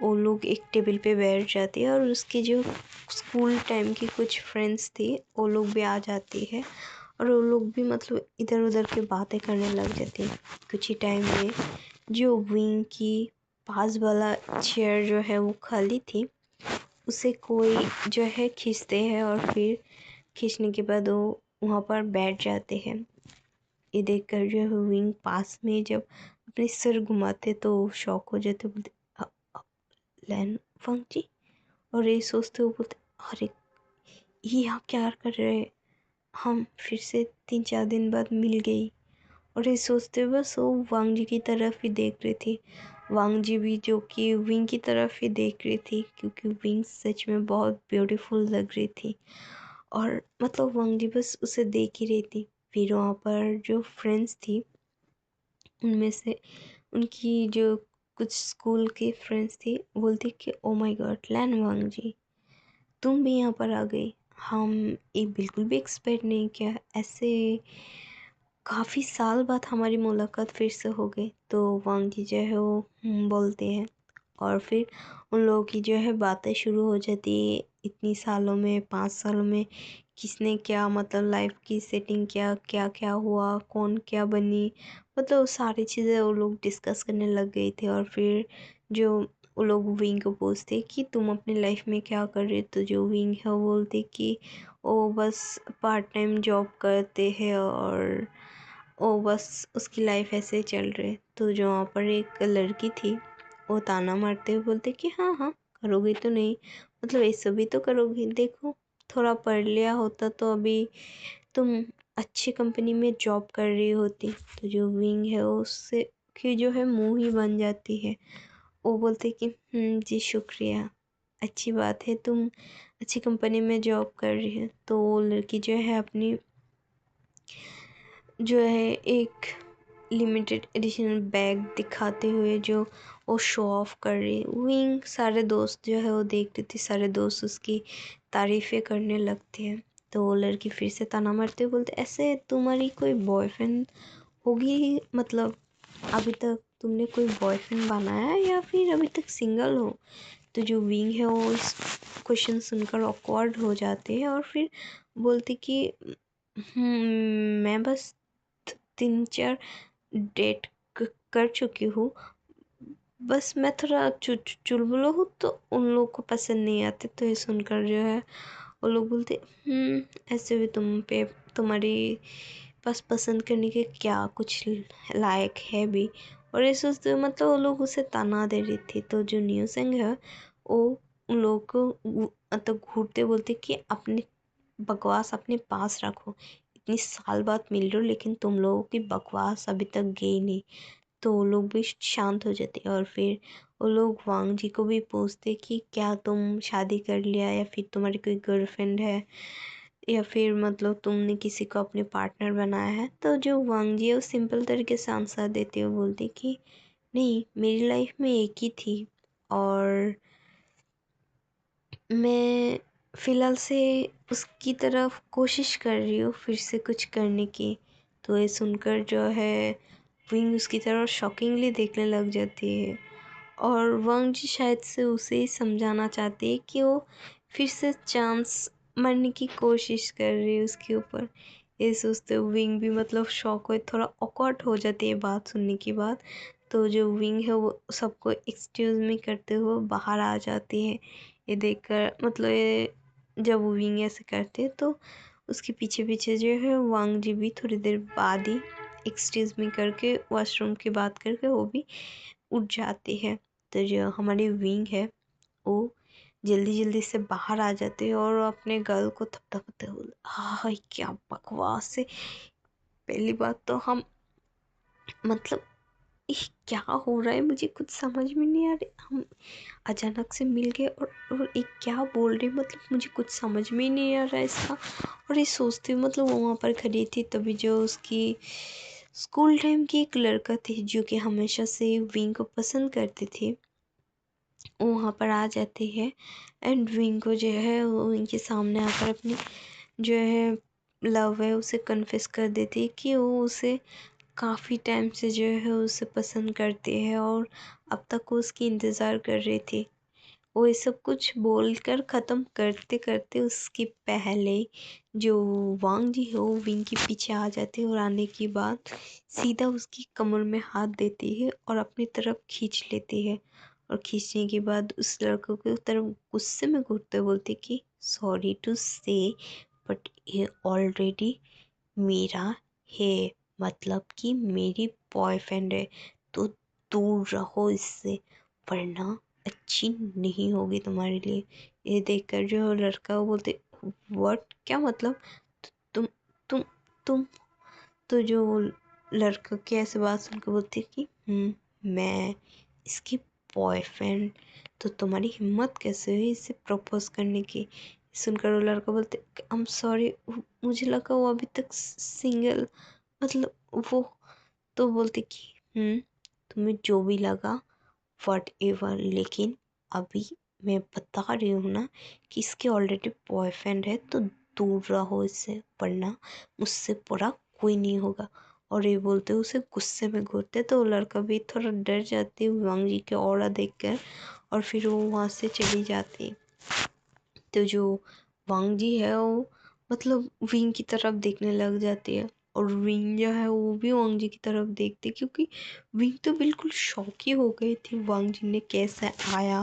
वो लोग एक टेबल पे बैठ जाते हैं और उसके जो स्कूल टाइम की कुछ फ्रेंड्स थी वो लोग भी आ जाती है और वो लोग भी मतलब इधर उधर की बातें करने लग जाती हैं। कुछ ही टाइम में जो विंग की पास वाला चेयर जो है वो खाली थी, उसे कोई जो है खींचते हैं और फिर खींचने के बाद वो वहाँ पर बैठ जाते हैं। ये देखकर जो है विंग पास में जब अपने सिर घुमाते तो शॉक हो जाते, बोलते लैन फंग जी। और ये सोचते हो बोलते अरे ये यहाँ क्या कर रहे हैं, हम फिर से 3-4 दिन बाद मिल गई। और ये सोचते हुए बस वो वांग जी की तरफ ही देख रही थी, वांग जी भी जो कि विंग की तरफ ही देख रही थी क्योंकि विंग सच में बहुत ब्यूटीफुल लग रही थी और मतलब वांग जी बस उसे देख ही रही थी। फिर वहाँ पर जो फ्रेंड्स थी उनमें से उनकी जो कुछ स्कूल की फ्रेंड्स थी बोलती कि ओ माय गॉड लैन वांग जी तुम भी यहाँ पर आ गई, हम ये बिल्कुल भी एक्सपेक्ट नहीं किया, ऐसे काफ़ी साल बाद हमारी मुलाकात फिर से हो गई। तो वांग जी जो है वो बोलते हैं और फिर उन लोगों की जो है बातें शुरू हो जाती है, इतनी सालों में 5 सालों में किसने क्या मतलब लाइफ की सेटिंग क्या क्या क्या हुआ, कौन क्या बनी, मतलब सारी चीज़ें वो लोग डिस्कस करने लग गए थे। और फिर जो वो लोग विंग को पूछते कि तुम अपनी लाइफ में क्या कर रहे, तो जो विंग है वो बोलते कि वो बस पार्ट टाइम जॉब करते हैं और वो बस उसकी लाइफ ऐसे ही चल रही। तो जो वहाँ पर एक लड़की थी वो ताना मारते हुए बोलते कि हाँ हाँ करोगी तो नहीं, मतलब ऐसा भी तो करोगी, देखो थोड़ा पढ़ लिया होता तो अभी तुम अच्छी कंपनी में जॉब कर रही होती। तो जो विंग है वो उससे कि जो है मुंह ही बन जाती है, वो बोलते कि जी शुक्रिया, अच्छी बात है तुम अच्छी कंपनी में जॉब कर रही है। तो वो लड़की जो है अपनी जो है एक लिमिटेड एडिशन बैग दिखाते हुए जो वो शो ऑफ कर रही, विंग सारे दोस्त जो है वो देखते थे, सारे दोस्त उसकी तारीफ़ें करने लगते हैं। तो वो लड़की फिर से ताना मारते हुए बोलते ऐसे तुम्हारी कोई बॉयफ्रेंड होगी, मतलब अभी तक तुमने कोई बॉयफ्रेंड बनाया है या फिर अभी तक सिंगल हो। तो जो विंग है वो इस क्वेश्चन सुनकर ऑकवर्ड हो जाते हैं और फिर बोलते कि मैं बस 3-4 डेट कर चुकी हूँ। बस मैं थोड़ा चुलबुला हूँ तो उन लोगों को पसंद नहीं आते, तो ये सुनकर जो है वो लोग बोलते ऐसे भी तुम पे तुम्हारी पास पसंद करने के क्या कुछ लायक है भी। और ये सोचते हुए मतलब वो लोग उसे ताना दे रही थी। तो जो न्यू सिंह है वो उन लोगों को मतलब घूरते बोलते कि अपने बकवास अपने पास रखो, इतनी साल बाद मिल रहे हो लेकिन तुम लोगों की बकवास अभी तक गई नहीं। तो वो लोग भी शांत हो जाते और फिर वो लोग वांग जी को भी पूछते कि क्या तुम शादी कर लिया या फिर तुम्हारी कोई गर्लफ्रेंड है या फिर मतलब तुमने किसी को अपने पार्टनर बनाया है। तो जो वांग जी है वो सिंपल तरीके से आंसर देते हुए बोलते कि नहीं, मेरी लाइफ में एक ही थी और मैं फ़िलहाल से उसकी तरफ कोशिश कर रही हूँ फिर से कुछ करने की। तो ये सुनकर जो है विंग उसकी तरफ शॉकिंगली देखने लग जाती है और वांग जी शायद से उसे ही समझाना चाहती है कि वो फिर से चांस मरने की कोशिश कर रही है उसके ऊपर। ये सोचते हुए विंग भी मतलब शॉक हुए थोड़ा ऑकवर्ड हो जाती है बात सुनने के बाद। तो जो विंग है वो सबको एक्सक्यूज़ मी करते हुए बाहर आ जाती है। ये देखकर मतलब ये जब वो विंग ऐसे करते हैं तो उसके पीछे पीछे जो है वांग जी भी थोड़ी देर बाद ही एक्सक्यूज़ मी करके वॉशरूम की बात करके वो भी उठ जाती है। तो जो हमारी विंग है वो जल्दी जल्दी से बाहर आ जाते हैं और अपने गर्ल को थपथपाते हुए हाँ क्या बकवास है। पहली बात तो हम मतलब इह, क्या हो रहा है मुझे कुछ समझ में नहीं आ रही। हम अचानक से मिल गए और एक क्या बोल रही मतलब मुझे कुछ समझ में ही नहीं आ रहा है इसका। और ये सोचती हूँ मतलब वो वहाँ पर खड़ी थी तभी जो उसकी स्कूल टाइम की एक लड़का थी जो कि हमेशा से विंग को पसंद करती थी, वो वहाँ पर आ जाती है एंड विंग को जो है वो उनके सामने आकर अपनी जो है लव है उसे कन्फेस कर देती है कि वो उसे काफ़ी टाइम से जो है उसे पसंद करती है और अब तक वो उसकी इंतज़ार कर रही थी। वो ये सब कुछ बोलकर ख़त्म करते करते उसके पहले जो वांग जी है वो विंग के पीछे आ जाती है और आने के बाद सीधा उसकी कमर में हाथ देती है और अपनी तरफ खींच लेती है। और खींचने के बाद उस लड़के की तरफ गुस्से में घूरते बोलती कि सॉरी टू से बट ये ऑलरेडी मेरा है, मतलब कि मेरी बॉयफ्रेंड है, तो दूर रहो इससे वरना अच्छी नहीं होगी तुम्हारे लिए। ये देखकर जो लड़का वो बोलते व्हाट, क्या मतलब तुम तुम तुम तो जो लड़का की ऐसे बात सुनकर बोलती कि मैं इसकी बॉयफ्रेंड, तो तुम्हारी हिम्मत कैसे हुई इसे प्रपोज करने की। सुनकर वो लड़का बोलते आई एम सॉरी, मुझे लगा वो अभी तक सिंगल, मतलब वो। तो बोलते कि तुम्हें जो भी लगा वट एवर, लेकिन अभी मैं बता रही हूँ ना कि इसके ऑलरेडी बॉयफ्रेंड है, तो दूर रहो इससे वरना मुझसे बुरा कोई नहीं होगा। और ये बोलते उसे गुस्से में घूरते तो वो लड़का भी थोड़ा डर जाती है वांग जी के ऑरा देखकर और फिर वो वहाँ से चली जाती। तो जो वांग जी है वो मतलब विंग की तरफ देखने लग जाती है और विंग जो है वो भी वांग जी की तरफ देखती क्योंकि विंग तो बिल्कुल शॉक ही हो गई थी वांग जी ने कैसे आया,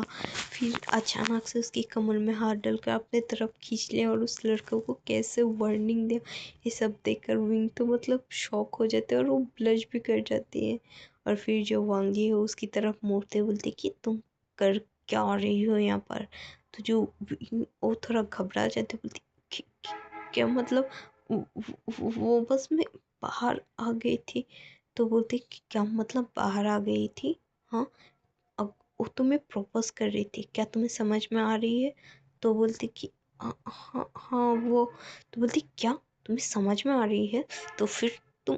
फिर अचानक से उसकी कमर में हाथ डालकर अपने तरफ खींच लिया और उस लड़के को कैसे वार्निंग दिया। ये सब देखकर विंग तो मतलब शॉक हो जाते हैं और वो ब्लश भी कर जाती है। और फिर जो वांग जी है उसकी तरफ मुड़ते बोलते कि तुम कर क्या रही हो यहाँ पर। तो जो वो थोड़ा घबरा जाते बोलती क्या मतलब वो बस मैं बाहर आ गई थी। तो बोलती कि क्या मतलब बाहर आ गई थी, हाँ अब वो तुम्हें प्रपोज कर रही थी, क्या तुम्हें समझ में आ रही है। तो बोलती कि हाँ हाँ हाँ वो। तो बोलती क्या तुम्हें समझ में आ रही है, तो फिर तुम।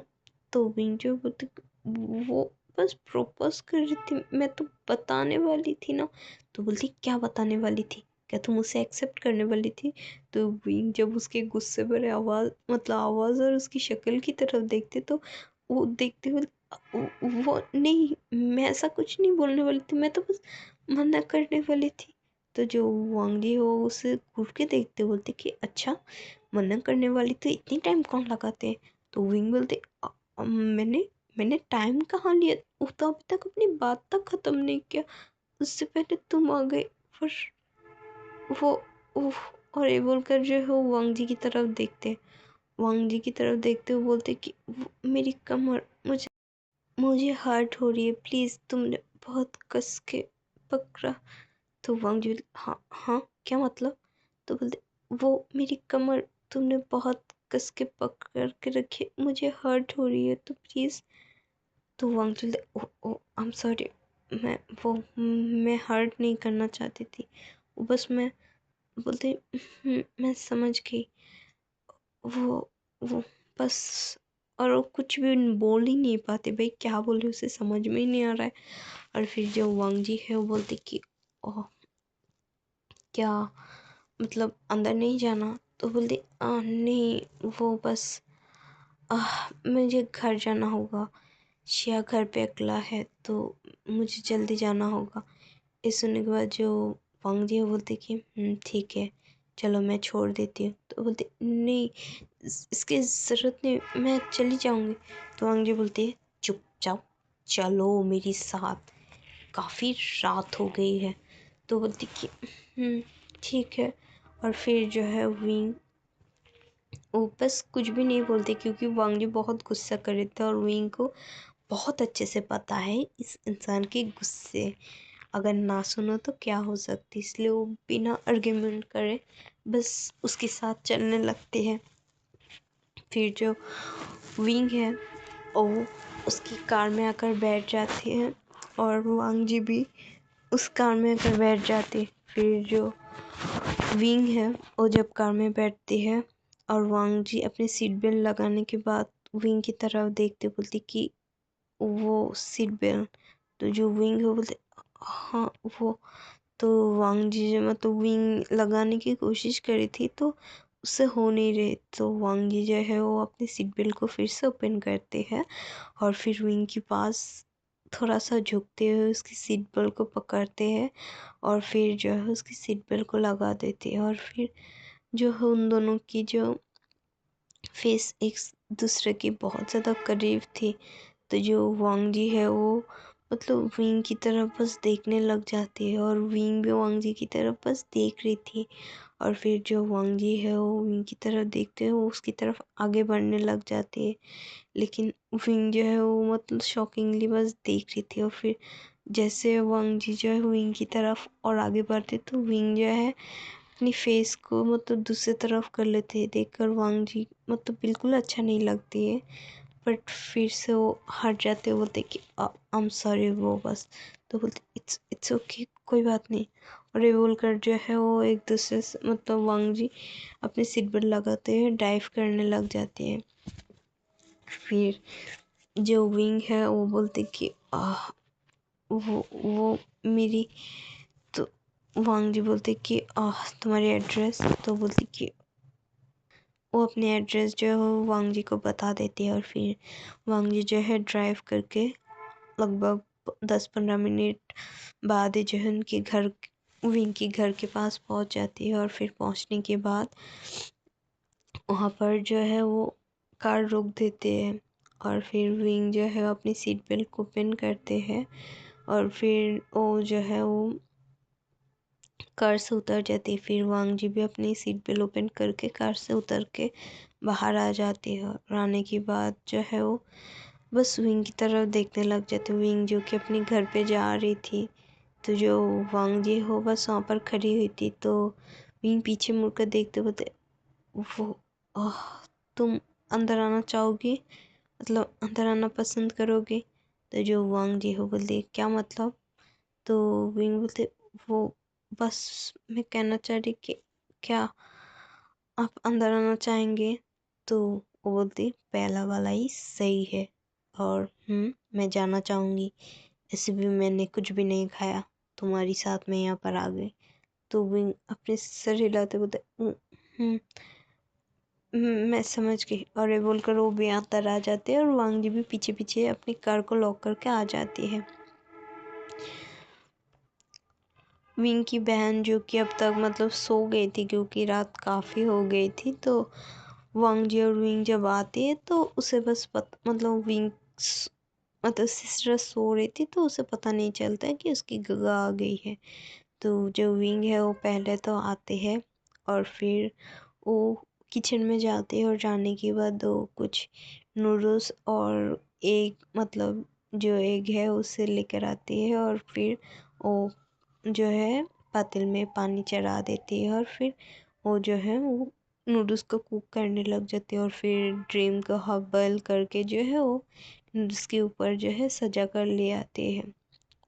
तो विंजो बोलती वो बस प्रपोज कर रही थी, मैं तो बताने वाली थी ना। तो बोलती क्या बताने वाली थी, क्या तुम उसे एक्सेप्ट करने वाली थी। तो विंग जब उसके गुस्से भरे आवाज़ मतलब आवाज़ और उसकी शक्ल की तरफ देखते तो वो देखते हुए वो नहीं, मैं ऐसा कुछ नहीं बोलने वाली थी, मैं तो बस मना करने वाली थी। तो जो वांग जी हो उसे घूर के देखते बोलते कि अच्छा मना करने वाली तो इतनी टाइम कौन लगाते हैं। तो विंग बोलते मैंने मैंने टाइम कहाँ लिया, वो तो अभी तक अपनी बात तक ख़त्म नहीं किया, उससे पहले तुम आ गए। फिर वो उफ, और ये बोलकर जो है वो वांग जी की तरफ देखते, वांग जी की तरफ देखते हुए बोलते कि मेरी कमर, मुझे हर्ट हो रही है, प्लीज़ तुमने बहुत कस के पकड़ा। तो वांग जी हाँ हाँ क्या मतलब। तो बोलते वो मेरी कमर तुमने बहुत कस के पकड़ के रखी, मुझे हर्ट हो रही है तो प्लीज़। तो वांग जी ओ ओ आई एम सॉरी, मैं वो मैं हर्ट नहीं करना चाहती थी, वो बस मैं बोलते मैं समझ गई, वो वो बस। और वो कुछ भी बोल ही नहीं पाते, भाई क्या बोले उसे समझ में ही नहीं आ रहा है। और फिर जो वांग जी है वो बोलते कि ओह क्या मतलब अंदर नहीं जाना। तो बोलते नहीं वो बस मुझे घर जाना होगा, शिया घर पे अकेला है तो मुझे जल्दी जाना होगा। ये सुनने के बाद जो वांग जी है वो बोलते कि ठीक है चलो मैं छोड़ देती हूँ। तो बोलते नहीं इसकी ज़रूरत नहीं, मैं चली जाऊँगी। तो वांग जी बोलती है चुपचाप चलो मेरे साथ, काफ़ी रात हो गई है। तो बोलती कि ठीक है। और फिर जो है विंग वो बस कुछ भी नहीं बोलते, क्योंकि वांग जी बहुत गुस्सा कर रहे थे और विंग को बहुत अच्छे से पता है इस इंसान के गुस्से अगर ना सुनो तो क्या हो सकती, इसलिए वो बिना आर्ग्यूमेंट करे बस उसके साथ चलने लगते हैं। फिर जो विंग है वो उसकी कार में आकर बैठ जाती है और वांग जी भी उस कार में आकर बैठ जाते। फिर जो विंग है वो जब कार में बैठती है और वांग जी अपनी सीट बेल्ट लगाने के बाद विंग की तरफ देखते बोलती कि वो सीट बेल्ट। तो जो विंग है वो बोलते हाँ वो। तो वांग जी जो मतलब विंग लगाने की कोशिश करी थी तो उससे हो नहीं रही, तो वांग जी जो है वो अपनी सीट बेल्ट को फिर से ओपन करते हैं और फिर विंग के पास थोड़ा सा झुकते हुए उसकी सीट बेल्ट को पकड़ते हैं और फिर जो है उसकी सीट बेल्ट को लगा देते हैं। और फिर जो है उन दोनों की जो फेस एक दूसरे के बहुत ज़्यादा करीब थी। तो जो वांग जी है वो मतलब विंग की तरफ बस देखने लग जाती है और विंग भी वांग जी की तरफ बस देख रही थी। और फिर जो वांग जी है वो विंग की तरफ देखते हुए उसकी तरफ आगे बढ़ने लग जाती है, लेकिन विंग जो है वो मतलब शॉकिंगली बस देख रही थी। और फिर जैसे वांग जी जो है विंग की तरफ और आगे बढ़ते तो विंग जो है अपनी फेस को मतलब दूसरी तरफ कर लेते हैं, देखकर वांग जी मतलब बिल्कुल अच्छा नहीं लगती है। बट फिर से वो हट जाते, बोलते कि आई एम सॉरी, वो बस। तो बोलते इट्स इट्स ओके कोई बात नहीं। और ये बोलकर जो है वो एक दूसरे से मतलब वांग जी अपने सीट बेल्ट लगाते हैं डाइव करने लग जाते हैं। फिर जो विंग है वो बोलते कि वो मेरी। तो वांग जी बोलते कि तुम्हारी एड्रेस। तो बोलती कि वो अपने एड्रेस जो है वो वांग जी को बता देती है और फिर वांग जी जो है ड्राइव करके लगभग 10-15 मिनट बाद ही जो है उनके घर विंग के घर के पास पहुंच जाती है। और फिर पहुंचने के बाद वहाँ पर जो है वो कार रोक देते हैं और फिर विंग जो है अपनी सीट बेल्ट को पिन करते हैं और फिर वो जो है वो कार से उतर जाती है। फिर वांग जी भी अपनी सीट बेल्ट ओपन करके कार से उतर के बाहर आ जाती है और आने के बाद जो है वो बस विंग की तरफ देखने लग जाती है, विंग जो कि अपने घर पे जा रही थी। तो जो वांग जी हो बस वहाँ पर खड़ी हुई थी, तो विंग पीछे मुड़कर देखते बोलते वो आह, तुम अंदर आना चाहोगी, मतलब अंदर आना पसंद करोगे। तो जो वांग जी हो बोलते क्या मतलब। तो विंग बोलते वो बस मैं कहना चाह रही कि क्या आप अंदर आना चाहेंगे। तो वो बोलती पहला वाला ही सही है और मैं जाना चाहूँगी, ऐसे भी मैंने कुछ भी नहीं खाया, तुम्हारी साथ में यहाँ पर आ गई। तो विंग अपने सर हिलाते बोलते हम्म मैं समझ गई। और ये बोलकर वो भी अंदर आ जाते हैं और वांग जी भी पीछे पीछे अपनी कार को लॉक करके आ जाती है। विंग की बहन जो कि अब तक मतलब सो गई थी क्योंकि रात काफ़ी हो गई थी, तो वांग जी और विंग जब आती है तो उसे बस मतलब विंग मतलब सिस्टर सो रही थी तो उसे पता नहीं चलता है कि उसकी गगा आ गई है। तो जो विंग है वो पहले तो आते हैं और फिर वो किचन में जाते हैं और जाने के बाद वो कुछ नूडल्स और एग मतलब जो एग है उसे लेकर आती है और फिर वो जो है पातिल में पानी चढ़ा देती है और फिर वो जो है वो नूडल्स को कुक करने लग जाती है और फिर ड्रीम को हाफ बॉयल करके जो है वो नूडल्स के ऊपर जो है सजा कर ले आते हैं।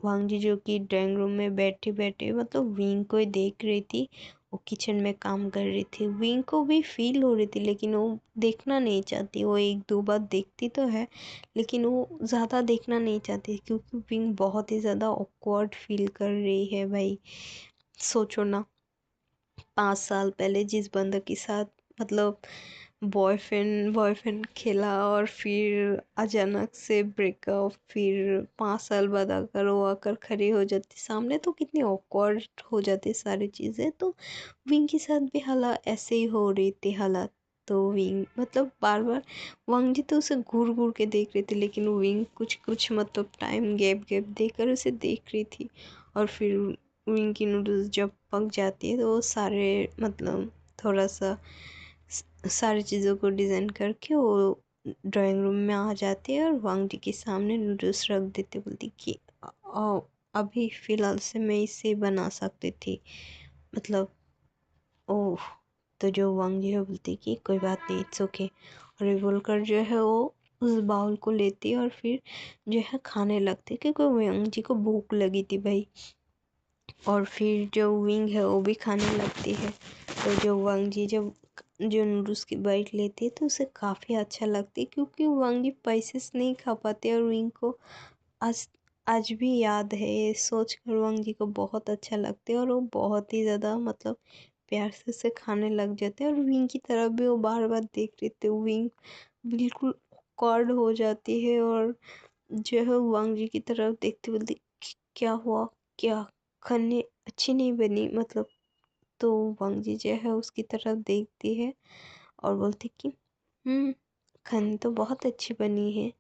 वांग जी जो कि ड्राइंग रूम में बैठे बैठे मतलब विंग को ही देख रही थी, वो किचन में काम कर रही थी। विंग को भी फील हो रही थी लेकिन वो देखना नहीं चाहती, वो एक दो बार देखती तो है लेकिन वो ज़्यादा देखना नहीं चाहती क्योंकि विंग बहुत ही ज़्यादा ऑकवर्ड फील कर रही है। भाई सोचो ना, 5 साल पहले जिस बंदे के साथ मतलब बॉयफ्रेंड खेला और फिर अचानक से ब्रेकअप, फिर 5 साल बाद अगर वो आकर खड़ी हो जाती सामने तो कितनी ऑकवर्ड हो जाती सारी चीज़ें। तो विंग के साथ भी हालात ऐसे ही हो रही थी हालात। तो विंग मतलब बार बार वांग जी तो उसे घूर घूर के देख रही थी लेकिन विंग कुछ कुछ मतलब टाइम गैप गैप देकर उसे देख रही थी। और फिर विंग की नूडल्स जब पक जाती है तो वो सारे मतलब थोड़ा सा सारी चीज़ों को डिज़ाइन करके वो ड्राइंग रूम में आ जाती है और वांग जी के सामने नूडल्स रख देती, बोलती कि अभी फ़िलहाल से मैं इसे बना सकती थी मतलब ओह। तो जो वांग जी है बोलती कि कोई बात नहीं, इट्स ओके। और ये बोलकर जो है वो उस बाउल को लेती है और फिर जो है खाने लगती है क्योंकि वांग जी को भूख लगी थी भाई। और फिर जो विंग है वो भी खाने लगती है। तो जो वांग जी जब जो नूडल्स की बाइट लेती है तो उसे काफ़ी अच्छा लगती है क्योंकि वांग जी पैसे से नहीं खा पाते और विंग को आज आज भी याद है ये सोच कर वांग जी को बहुत अच्छा लगता है और वो बहुत ही ज़्यादा मतलब प्यार से उसे खाने लग जाते हैं। और विंग की तरफ भी वो बार बार देख रहे थे, विंग बिल्कुल कॉर्ड हो जाती है और जो है वांग जी की तरफ देखते बोलती क्या हुआ, क्या खाने अच्छी नहीं बनी मतलब। तो वांग जी जो है उसकी तरफ देखती है और बोलती कि खाने तो बहुत अच्छी बनी है,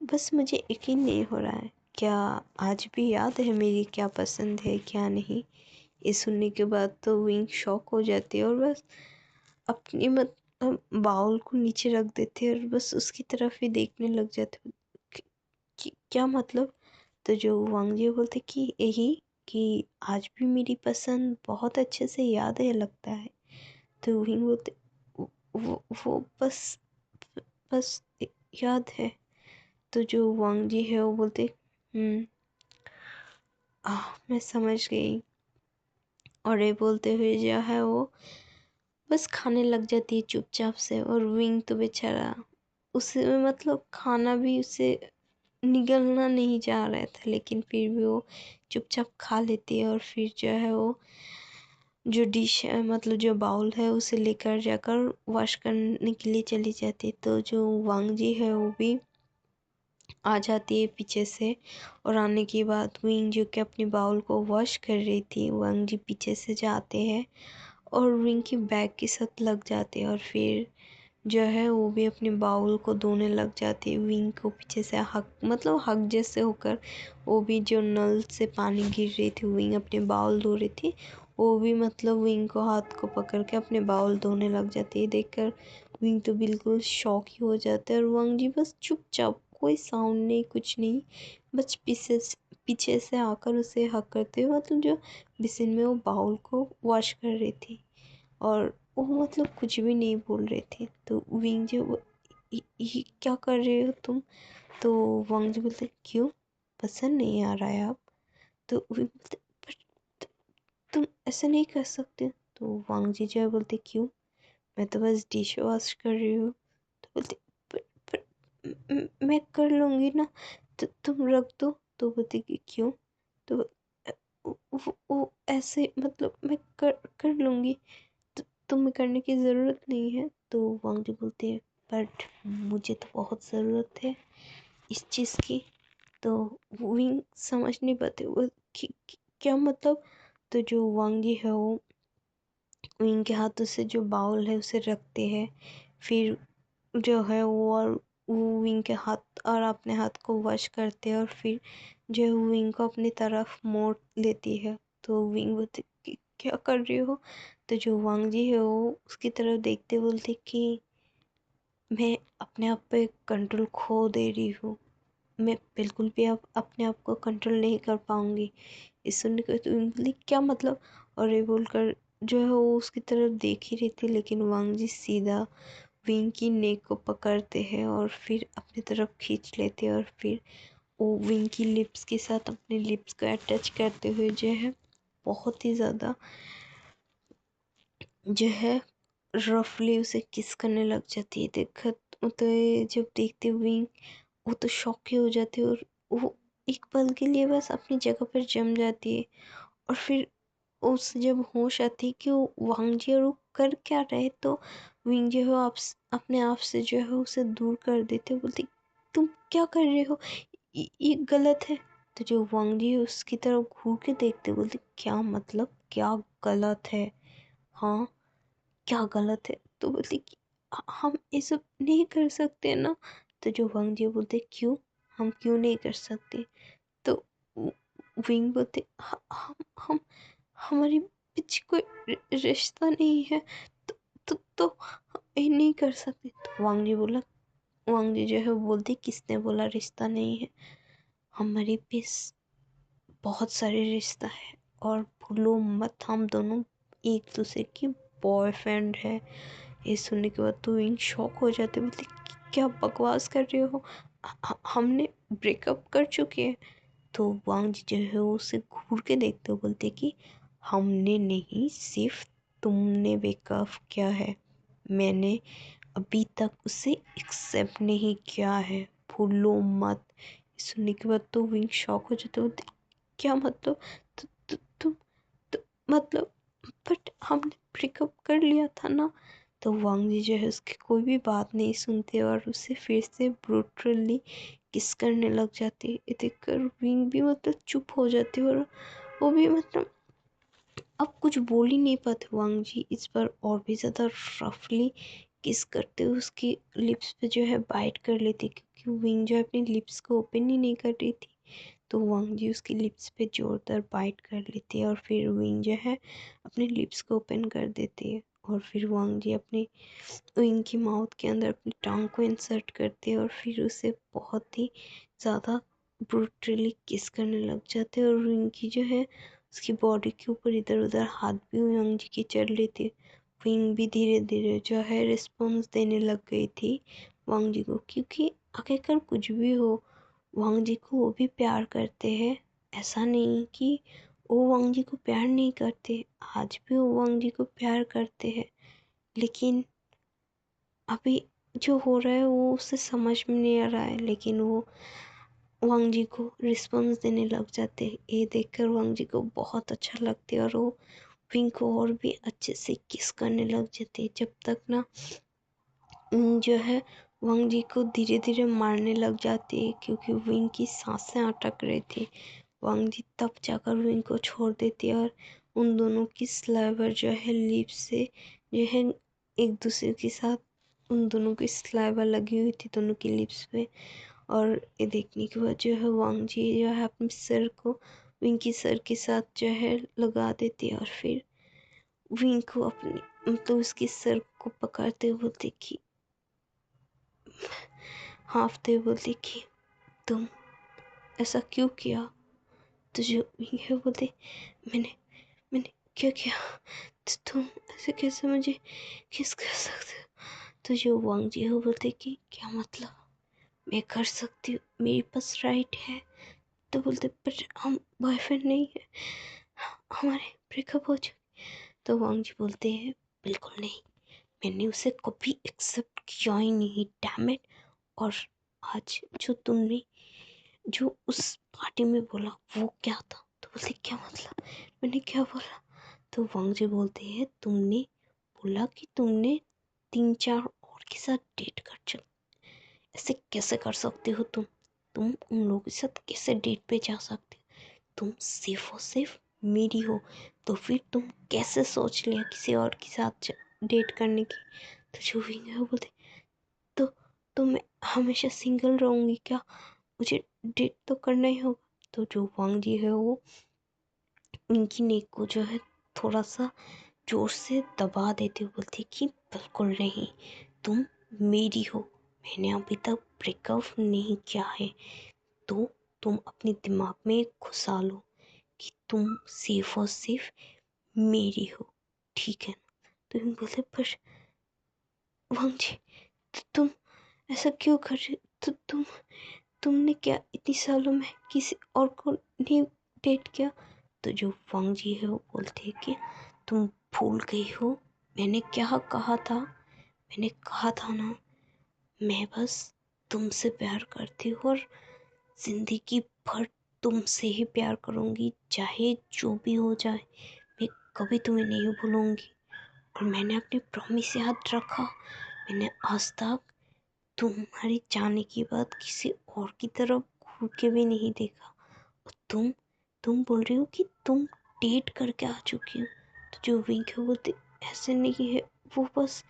बस मुझे यकीन नहीं हो रहा है क्या आज भी याद है मेरी क्या पसंद है क्या नहीं। ये सुनने के बाद तो विंग शॉक हो जाती है और बस अपनी बाउल को नीचे रख देते हैं और बस उसकी तरफ ही देखने लग जाते। क्या मतलब। तो जो वांग जी बोलते कि यही कि आज भी मेरी पसंद बहुत अच्छे से याद है लगता है। तो विंग बोलते वो बस याद है। तो जो वांग जी है वो बोलते हम्म मैं समझ गई। और ये बोलते हुए जो है वो बस खाने लग जाती है चुपचाप से। और विंग तो बेचारा उसे मतलब खाना भी उसे निगलना नहीं जा रहा था लेकिन फिर भी वो चुपचाप खा लेती है और फिर जो है वो जो डिश है मतलब जो बाउल है उसे लेकर जाकर वॉश करने के लिए चली जाती है। तो जो वांग जी है वो भी आ जाती है पीछे से। और आने के बाद विंग जो कि अपनी बाउल को वॉश कर रही थी, वांग जी पीछे से जाते हैं और विंग की बैग के साथ लग जाते हैं और फिर जो है वो भी अपने बाउल को धोने लग जाती है। विंग को पीछे से हक मतलब हक जैसे होकर वो भी जो नल से पानी गिर रही थी विंग अपने बाउल धो रही थी, वो भी मतलब विंग को हाथ को पकड़ के अपने बाउल धोने लग जाती है। देखकर विंग तो बिल्कुल शॉक ही हो जाता है और वांग जी बस चुपचाप कोई साउंड नहीं कुछ नहीं, बस पीछे से आकर उसे हक करते हुए मतलब जो बेसिन में वो बाउल को वॉश कर रही थी और वो मतलब कुछ भी नहीं बोल रहे थे। तो विंग जी ये क्या कर रहे हो तुम। तो वांग जी बोलते क्यों पसंद नहीं आ रहा है आप। तो विंग बोलते पर तुम ऐसा नहीं कर सकते। तो वांग जी जो है बोलते क्यों, मैं तो बस डिश वॉश कर रही हूँ। तो बोलते पर मैं कर लूँगी ना, तो तुम रख दो। तो बोलते कि क्यों। तो वो ऐसे मतलब मैं कर लूँगी, तो तुम्हें करने की ज़रूरत नहीं है। तो वांग जी बोलते हैं बट मुझे तो बहुत ज़रूरत है इस चीज़ की। तो विंग समझ नहीं पाते वो क्या मतलब। तो जो वांग जी है वो इनके हाथों से जो बाउल है उसे रखते हैं। फिर जो है वो और वो विंग के हाथ और अपने हाथ को वश करते हैं और फिर जो है वो विंग को अपनी तरफ मोड़ लेती है। तो विंग बोलती कि क्या कर रही हो? तो जो वांग जी है वो उसकी तरफ देखते बोलती कि मैं अपने आप पे कंट्रोल खो दे रही हूँ, मैं बिल्कुल भी अब अपने आप को कंट्रोल नहीं कर पाऊंगी। इस सुनने को तो बोली क्या मतलब? और ये बोलकर जो है वो उसकी तरफ देख ही रही थी, लेकिन वांग जी सीधा विंग की नेक को पकड़ते हैं और फिर अपनी तरफ खींच लेते हैं और फिर वो विंग की लिप्स के साथ अपने लिप्स को अटैच करते हुए जो है बहुत ही ज़्यादा जो है रफली उसे किस करने लग जाती है। देखा तो ये जब देखते विंग वो तो शॉक ही हो जाती है और वो एक पल के लिए बस अपनी जगह पर जम जाती है। और फिर उसे जब होश आती है कि वो वांग जी और वो कर क्या रहे, तो विंग जो है वो अपने आप से जो है उसे दूर कर देते हो, बोलती तुम क्या कर रहे हो, ये गलत है। तो जो वांग जी है उसकी तरफ घूर के देखते बोलते क्या मतलब, क्या गलत है? हाँ, क्या गलत है? तो बोलते कि हम ये सब नहीं कर सकते ना। तो जो वांग जी बोलते क्यों, हम क्यों नहीं कर सकते? तो विंग बोलते हम हमारे पीछे कोई रिश्ता नहीं है, तो हम ये नहीं कर सकते। तो वांग जी जो है वो बोलते किसने बोला रिश्ता नहीं है? हमारे पास बहुत सारे रिश्ता है, और भूलो मत हम दोनों एक दूसरे की बॉयफ्रेंड है। ये सुनने के बाद तो इन शॉक हो जाते, बोलते क्या बकवास कर रहे हो, हमने ब्रेकअप कर चुके हैं। तो वांग जी जो है वो उसे घूर के देखते हो बोलते कि हमने नहीं, सिर्फ तुमने ब्रेकअप किया है, मैंने अभी तक उसे एक्सेप्ट नहीं किया है, भूलो मत। सुनने के बाद तो विंग शॉक हो जाते, बोलते क्या मतलब? तो, तो, तो, तो मतलब बट हमने ब्रेकअप कर लिया था ना। तो वांग जी जो है उसकी कोई भी बात नहीं सुनते और उसे फिर से ब्रूटली किस करने लग जाती है। ये देखकर विंग भी मतलब चुप हो जाती है और वो भी मतलब अब कुछ बोल ही नहीं पाते। वांग जी इस पर और भी ज़्यादा रफली किस करते हुए उसकी लिप्स पे जो है बाइट कर लेती, क्योंकि विंग जो है अपनी लिप्स को ओपन ही नहीं कर रही थी। तो वांग जी उसकी लिप्स पे जोरदार बाइट कर लेती है और फिर विंग जो है अपने लिप्स को ओपन कर देती है। और फिर वांग जी अपनी विंग की माउथ के अंदर अपनी टांग को इंसर्ट करते हैं और फिर उसे बहुत ही ज़्यादा ब्रूटली किस करने लग जाते हैं। और विंग की जो है उसकी बॉडी के ऊपर इधर उधर हाथ भी वांग जी की चढ़ लेती है। विंग भी धीरे धीरे जो है रिस्पॉन्स देने लग गई थी वांग जी को, क्योंकि आखिरकार कुछ भी हो वांग जी को वो भी प्यार करते हैं। ऐसा नहीं कि वो वांग जी को प्यार नहीं करते, आज भी वो वांग जी को प्यार करते हैं। लेकिन अभी जो हो रहा है वो उसे समझ में नहीं आ रहा है, लेकिन वो वांग जी को रिस्पॉन्स देने लग जाते हैं। ये देखकर वांग जी को बहुत अच्छा लगता है और वो विंग को और भी अच्छे से किस करने लग जाते हैं, जब तक ना जो है वांग जी को धीरे धीरे मारने लग जाती है, क्योंकि विंग की सांसें अटक रही थी। वांग जी तब जाकर विंग को छोड़ देती है और उन दोनों की स्लाइवर जो है लिप्स से जो है एक दूसरे के साथ, उन दोनों की स्लाइवर लगी हुई थी दोनों की लिप्स पे। और ये देखने के बाद जो है वांग जी जो है अपने सर को विंग की सर के साथ जो है लगा देती है और फिर विंग को अपनी मतलब उसके सर को पकड़ते हुए बोलती कि हाँफते हुए बोलती कि तुम ऐसा क्यों किया? तो जो विंग है बोलते मैंने मैंने क्या किया? तो तुम ऐसे कैसे मुझे किस कर सकते हो? तो जो वांग जी हो बोलते कि क्या मतलब, मैं कर सकती हूँ, मेरे पास राइट है। तो बोलते पर हम बॉयफ्रेंड नहीं है, हमारे ब्रेकअप हो चुके। तो वांग जी बोलते हैं बिल्कुल नहीं, मैंने उसे कभी एक्सेप्ट किया ही नहीं, डैम इट। और आज जो तुमने जो उस पार्टी में बोला वो क्या था? तो बोलते क्या मतलब, मैंने क्या बोला? तो वांग जी बोलते हैं तुमने बोला कि तुमने 3-4 और के साथ डेट कर चुके, ऐसे कैसे कर सकते हो तुम उन लोगों के साथ कैसे डेट पे जा सकते हो? तुम सिर्फ और सिर्फ मेरी हो, तो फिर तुम कैसे सोच लिया किसी और के साथ डेट करने की? तो जो विंग है वो बोलते, तो तो मैं हमेशा सिंगल रहूँगी क्या? मुझे डेट तो करना ही होगा। तो जो वांग जी है वो उनकी नेक को जो है थोड़ा सा जोर से दबा देती हुई बोलती कि बिल्कुल नहीं, तुम मेरी हो, मैंने अभी तक ब्रेकअप नहीं किया है, तो तुम अपने दिमाग में घुसा लो कि तुम सिर्फ और सिर्फ मेरी हो, ठीक है ना? तो हम बोलते पर वांग जी, तो तुम ऐसा क्यों कर रहे? तो तुमने क्या इतनी सालों में किसी और को नहीं डेट किया? तो जो वांग जी है वो बोलते हैं कि तुम भूल गई हो, मैंने क्या कहा था? मैंने कहा था ना, मैं बस तुमसे प्यार करती हूँ और जिंदगी भर तुमसे ही प्यार करूँगी, चाहे जो भी हो जाए, मैं कभी तुम्हें नहीं भूलूंगी। और मैंने अपनी प्रॉमिस याद रखा, मैंने आज तक तुम्हारे जाने के बाद किसी और की तरफ घूर के भी नहीं देखा। और तुम बोल रही हो कि तुम डेट करके आ चुकी हो। तो जो विंक है वो बोलती ऐसे नहीं है, वो बस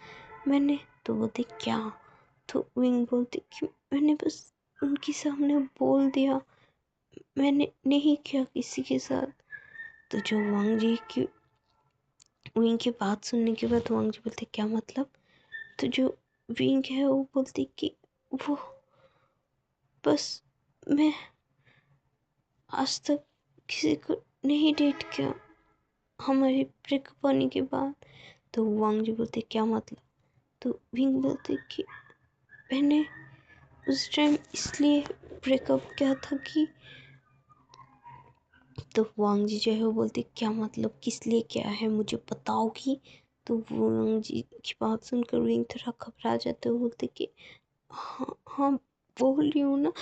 मैंने, तो बोलती क्या? तो विंग बोलती कि मैंने बस उनके सामने बोल दिया, मैंने नहीं किया किसी के साथ। तो जो वांग जी की विंग की बात सुनने के बाद वांग जी बोलते क्या मतलब? तो जो विंग है वो बोलती कि वो बस मैं आज तक किसी को नहीं डेट किया हमारे ब्रेकअप होने के बाद। तो वांग जी बोलते क्या मतलब? तो विंग बोलते कि मैंने उस टाइम इसलिए ब्रेकअप किया था कि, तो वांग जी जो है वो बोलते क्या मतलब, किस लिए क्या है, मुझे बताओगी? तो वांग जी की बात सुनकर विंग थोड़ा घबरा जाते हुए बोलते कि हाँ हाँ बोल रही हूँ ना,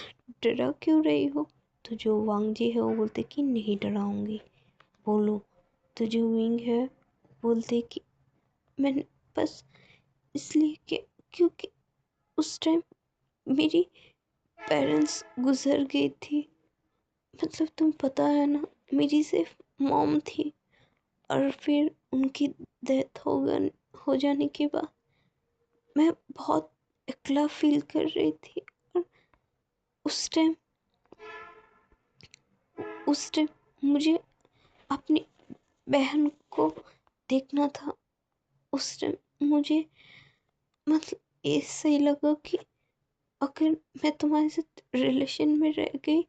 डरा क्यों रही हो? तो जो वांग जी है वो बोलते कि नहीं डराऊंगी, बोलो। तो जो विंग है बोलते कि मैंने बस इसलिए कि क्योंकि उस टाइम मेरी पेरेंट्स गुजर गई थी, मतलब तुम पता है ना, मेरी सिर्फ मॉम थी और फिर उनकी डेथ हो जाने के बाद मैं बहुत अकेला फील कर रही थी। और उस टाइम मुझे अपनी बहन को देखना था। उस टाइम मुझे मतलब ये सही लगा कि अगर मैं तुम्हारे साथ रिलेशन में रह गई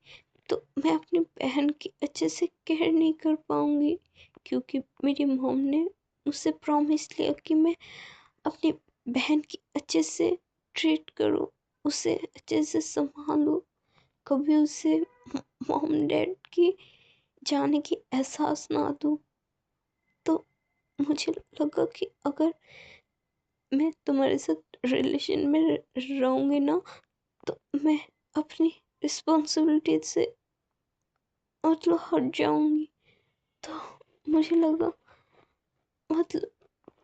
तो मैं अपनी बहन की अच्छे से केयर नहीं कर पाऊंगी, क्योंकि मेरी मॉम ने मुझसे प्रॉमिस लिया कि मैं अपनी बहन की अच्छे से ट्रीट करूं, उसे अच्छे से संभालूं, कभी उसे मॉम डैड की जाने की एहसास ना दूं। तो मुझे लगा कि अगर मैं तुम्हारे साथ रिलेशन में रहूंगी ना, तो मैं अपनी रिस्पॉन्सिबिलिटी से मतलब हट जाऊंगी। तो मुझे लगा मतलब,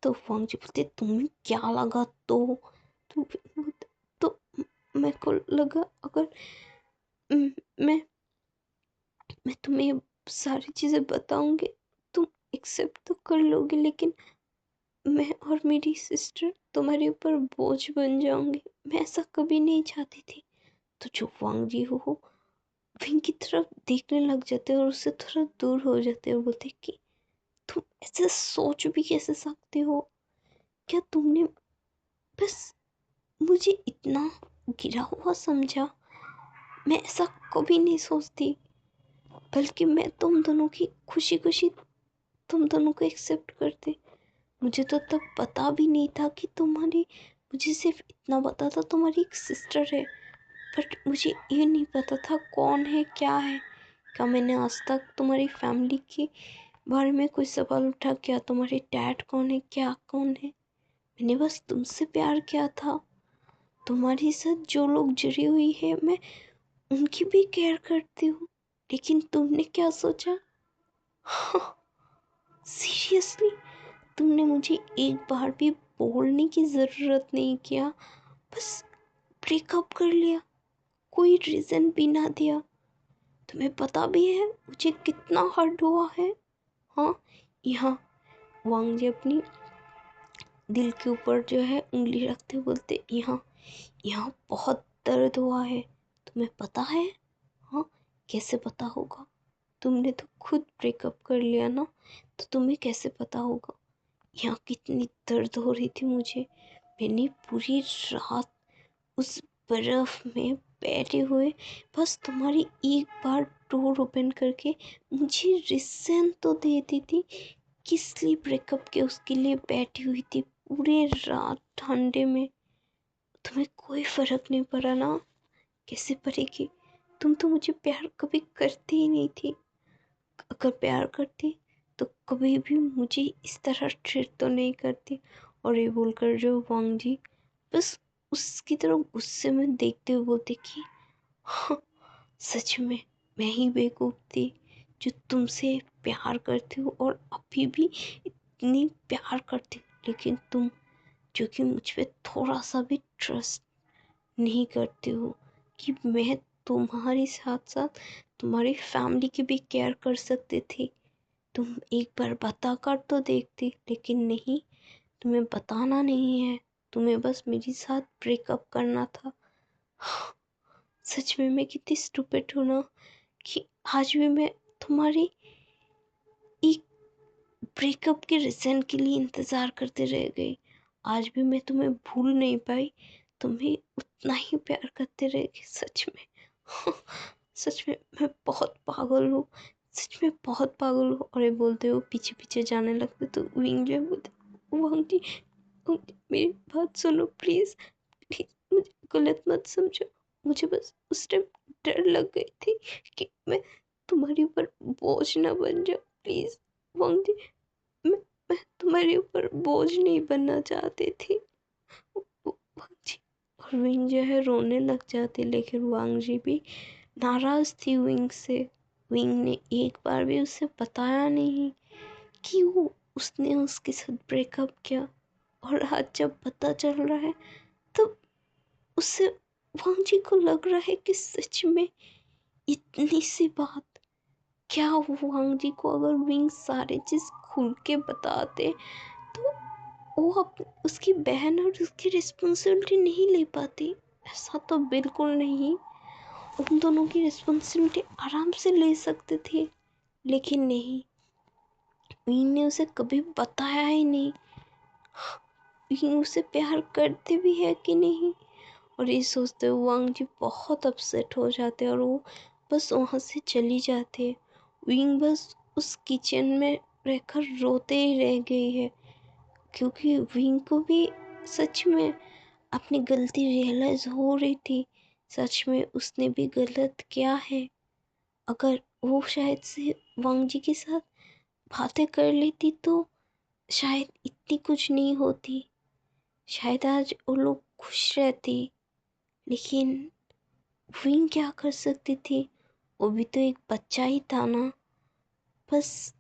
तो वांग जी बोलते तुम्हें क्या लगा? तो तो मेरे को लगा अगर म, मैं मैं तुम्हें ये सारी चीज़ें बताऊंगी, तुम एक्सेप्ट तो कर लोगे, लेकिन मैं और मेरी सिस्टर तुम्हारे ऊपर बोझ बन जाऊंगी। मैं ऐसा कभी नहीं चाहती थी। तो जो वांग जी हो विंग की तरफ देखने लग जाते हैं और उससे थोड़ा दूर हो जाते हैं और बोलते कि तुम ऐसे सोच भी कैसे सकते हो? क्या तुमने बस मुझे इतना गिरा हुआ समझा? मैं ऐसा कभी नहीं सोचती, बल्कि मैं तुम दोनों की खुशी खुशी तुम दोनों को एक्सेप्ट करती। मुझे तो तब पता भी नहीं था कि तुम्हारी, मुझे सिर्फ इतना पता था तुम्हारी एक सिस्टर है, बट मुझे ये नहीं पता था कौन है क्या है। क्या मैंने आज तक तुम्हारी फैमिली के बारे में कोई सवाल उठा? क्या तुम्हारे डैड कौन है, क्या कौन है? मैंने बस तुमसे प्यार किया था। तुम्हारे साथ जो लोग जुड़ी हुई है मैं उनकी भी केयर करती हूँ, लेकिन तुमने क्या सोचा? सीरियसली तुमने मुझे एक बार भी बोलने की ज़रूरत नहीं किया, बस ब्रेकअप कर लिया, कोई रीज़न भी ना दिया। तुम्हें पता भी है मुझे कितना हर्ट हुआ है। हाँ, यहाँ वांग जी अपनी दिल के ऊपर जो है उंगली रखते हुए बोलते, यहाँ यहाँ बहुत दर्द हुआ है, तुम्हें पता है? हाँ, कैसे पता होगा? तुमने तो खुद ब्रेकअप कर लिया ना, तो तुम्हें कैसे पता होगा? यहाँ कितनी दर्द हो रही थी मुझे, मैंने पूरी रात उस बर्फ में बैठे हुए बस तुम्हारी एक बार डोर ओपन करके मुझे रिसन तो दे दी थी, किस लिए ब्रेकअप के उसके लिए बैठी हुई थी पूरे रात ठंडे में। तुम्हें कोई फर्क नहीं पड़ा ना? कैसे पड़ेगी? तुम तो मुझे प्यार कभी करती ही नहीं थी। अगर प्यार करती तो कभी भी मुझे इस तरह ट्रीट तो नहीं करती। और ये बोलकर जो वांग जी बस उसकी तरफ गुस्से में देखते हुए बोलते कि हाँ, सच में मैं ही बेवकूफ़ थी जो तुमसे प्यार करती हूँ और अभी भी इतनी प्यार करती हूँ, लेकिन तुम जो कि मुझ पे थोड़ा सा भी ट्रस्ट नहीं करती हो कि मैं तुम्हारे साथ साथ तुम्हारी फैमिली की भी केयर कर सकती थी। तुम एक बार बता कर तो देखती, लेकिन नहीं, तुम्हें बताना नहीं है, तुम्हें बस मेरे साथ ब्रेकअप करना था। सच में मैं कितनी स्टूपिड हूँ ना, कि आज भी मैं तुम्हारी एक ब्रेकअप के रीज़न के लिए इंतज़ार करते रह गई। आज भी मैं तुम्हें भूल नहीं पाई, तुम्हें उतना ही प्यार करते रह गई। सच में सच में मैं बहुत पागल हूँ, सच में बहुत पागल हूँ। और ये बोलते हो पीछे पीछे जाने लगते तो विंग जो है बोलते, वांग जी मेरी बात सुनो प्लीज़, प्लीज़ मुझे गलत मत समझो। मुझे बस उस टाइम डर लग गई थी कि मैं तुम्हारे ऊपर बोझ ना बन जाऊँ। प्लीज़ वांग जी, मैं मैं तुम्हारे ऊपर बोझ नहीं बनना चाहती थी। वांग जी, और विंग जो है रोने लग जाती, लेकिन वांग जी भी नाराज़ थी विंग से। विंग ने एक बार भी उसे बताया नहीं कि वो उसने उसके साथ ब्रेकअप किया। और आज जब पता चल रहा है तब उससे वांग जी को लग रहा है कि सच में इतनी सी बात, क्या वांग जी को अगर विंग सारी चीज़ खुल के बताते तो वो उसकी बहन और उसकी रिस्पॉन्सिबिलिटी नहीं ले पाती। ऐसा तो बिल्कुल नहीं, उन दोनों की रिस्पॉन्सिबिलिटी आराम से ले सकते थे, लेकिन नहीं, विंग ने उसे कभी बताया ही नहीं। विंग उसे प्यार करते भी है कि नहीं? और ये सोचते हुए वांग जी बहुत अपसेट हो जाते और वो बस वहाँ से चली जाते। विंग बस उस किचन में रहकर रोते ही रह गई है, क्योंकि विंग को भी सच में अपनी गलती रियलाइज़ हो रही थी। सच में उसने भी गलत किया है। अगर वो शायद से वांग जी के साथ बातें कर लेती तो शायद इतनी कुछ नहीं होती, शायद आज वो लोग खुश रहती। लेकिन विंग क्या कर सकती थी? वो भी तो एक बच्चा ही था ना। बस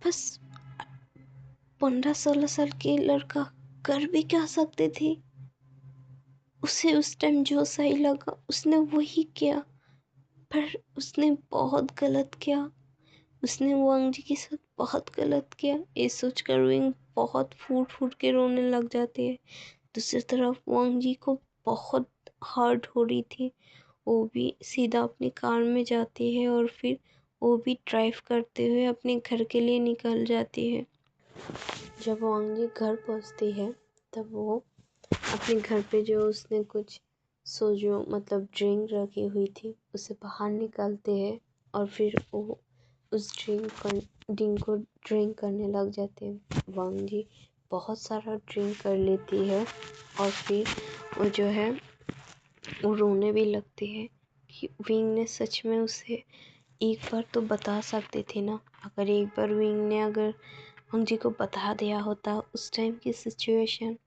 बस 15-16 साल के लड़का कर भी क्या सकते थे? उसे उस टाइम जो सही लगा उसने वही किया, पर उसने बहुत गलत किया। उसने वांग जी के साथ बहुत गलत किया। ये सोचकर विंग बहुत फूट फूट के रोने लग जाती है। दूसरी तरफ वांग जी को बहुत हर्ट हो रही थी। वो भी सीधा अपनी कार में जाती है और फिर वो भी ड्राइव करते हुए अपने घर के लिए निकल जाती है। जब वांग जी घर पहुंचती है तब वो अपने घर पे जो उसने कुछ सोजो मतलब ड्रिंक रखी हुई थी उसे बाहर निकालते हैं और फिर वो उस ड्रिंक को ड्रिंक करने लग जाते हैं। वांग जी बहुत सारा ड्रिंक कर लेती है और फिर वो जो है वो रोने भी लगती है कि विंग ने सच में उसे एक बार तो बता सकते थे ना। अगर एक बार विंग ने अगर वांग जी को बता दिया होता उस टाइम की सिचुएशन,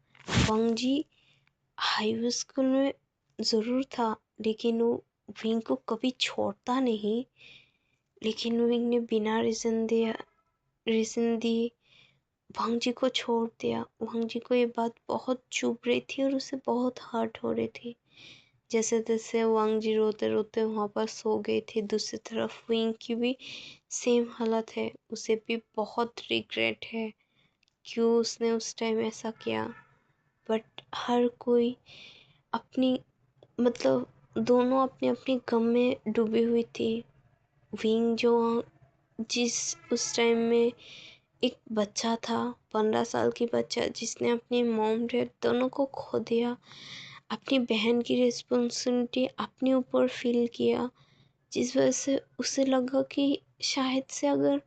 वांग जी हाई स्कूल में ज़रूर था, लेकिन वो विंग को कभी छोड़ता नहीं। लेकिन विंग ने बिना रीज़न दी वांग जी को छोड़ दिया। वांग जी को ये बात बहुत चुभ रही थी और उसे बहुत हर्ट हो रही थी। जैसे तैसे वांग जी रोते रोते वहाँ पर सो गए थे। दूसरी तरफ विंग की भी सेम हालत है, उसे भी बहुत रिग्रेट है क्यों उसने उस टाइम ऐसा किया। बट हर कोई अपनी दोनों अपनी अपनी गम में डूबी हुई थी। विंग जो जिस उस टाइम में एक बच्चा था, 15 साल की बच्चा, जिसने अपनी मॉम डैड दोनों को खो दिया, अपनी बहन की रिस्पॉन्सिबिलिटी अपने ऊपर फील किया, जिस वजह से उसे लगा कि शायद से अगर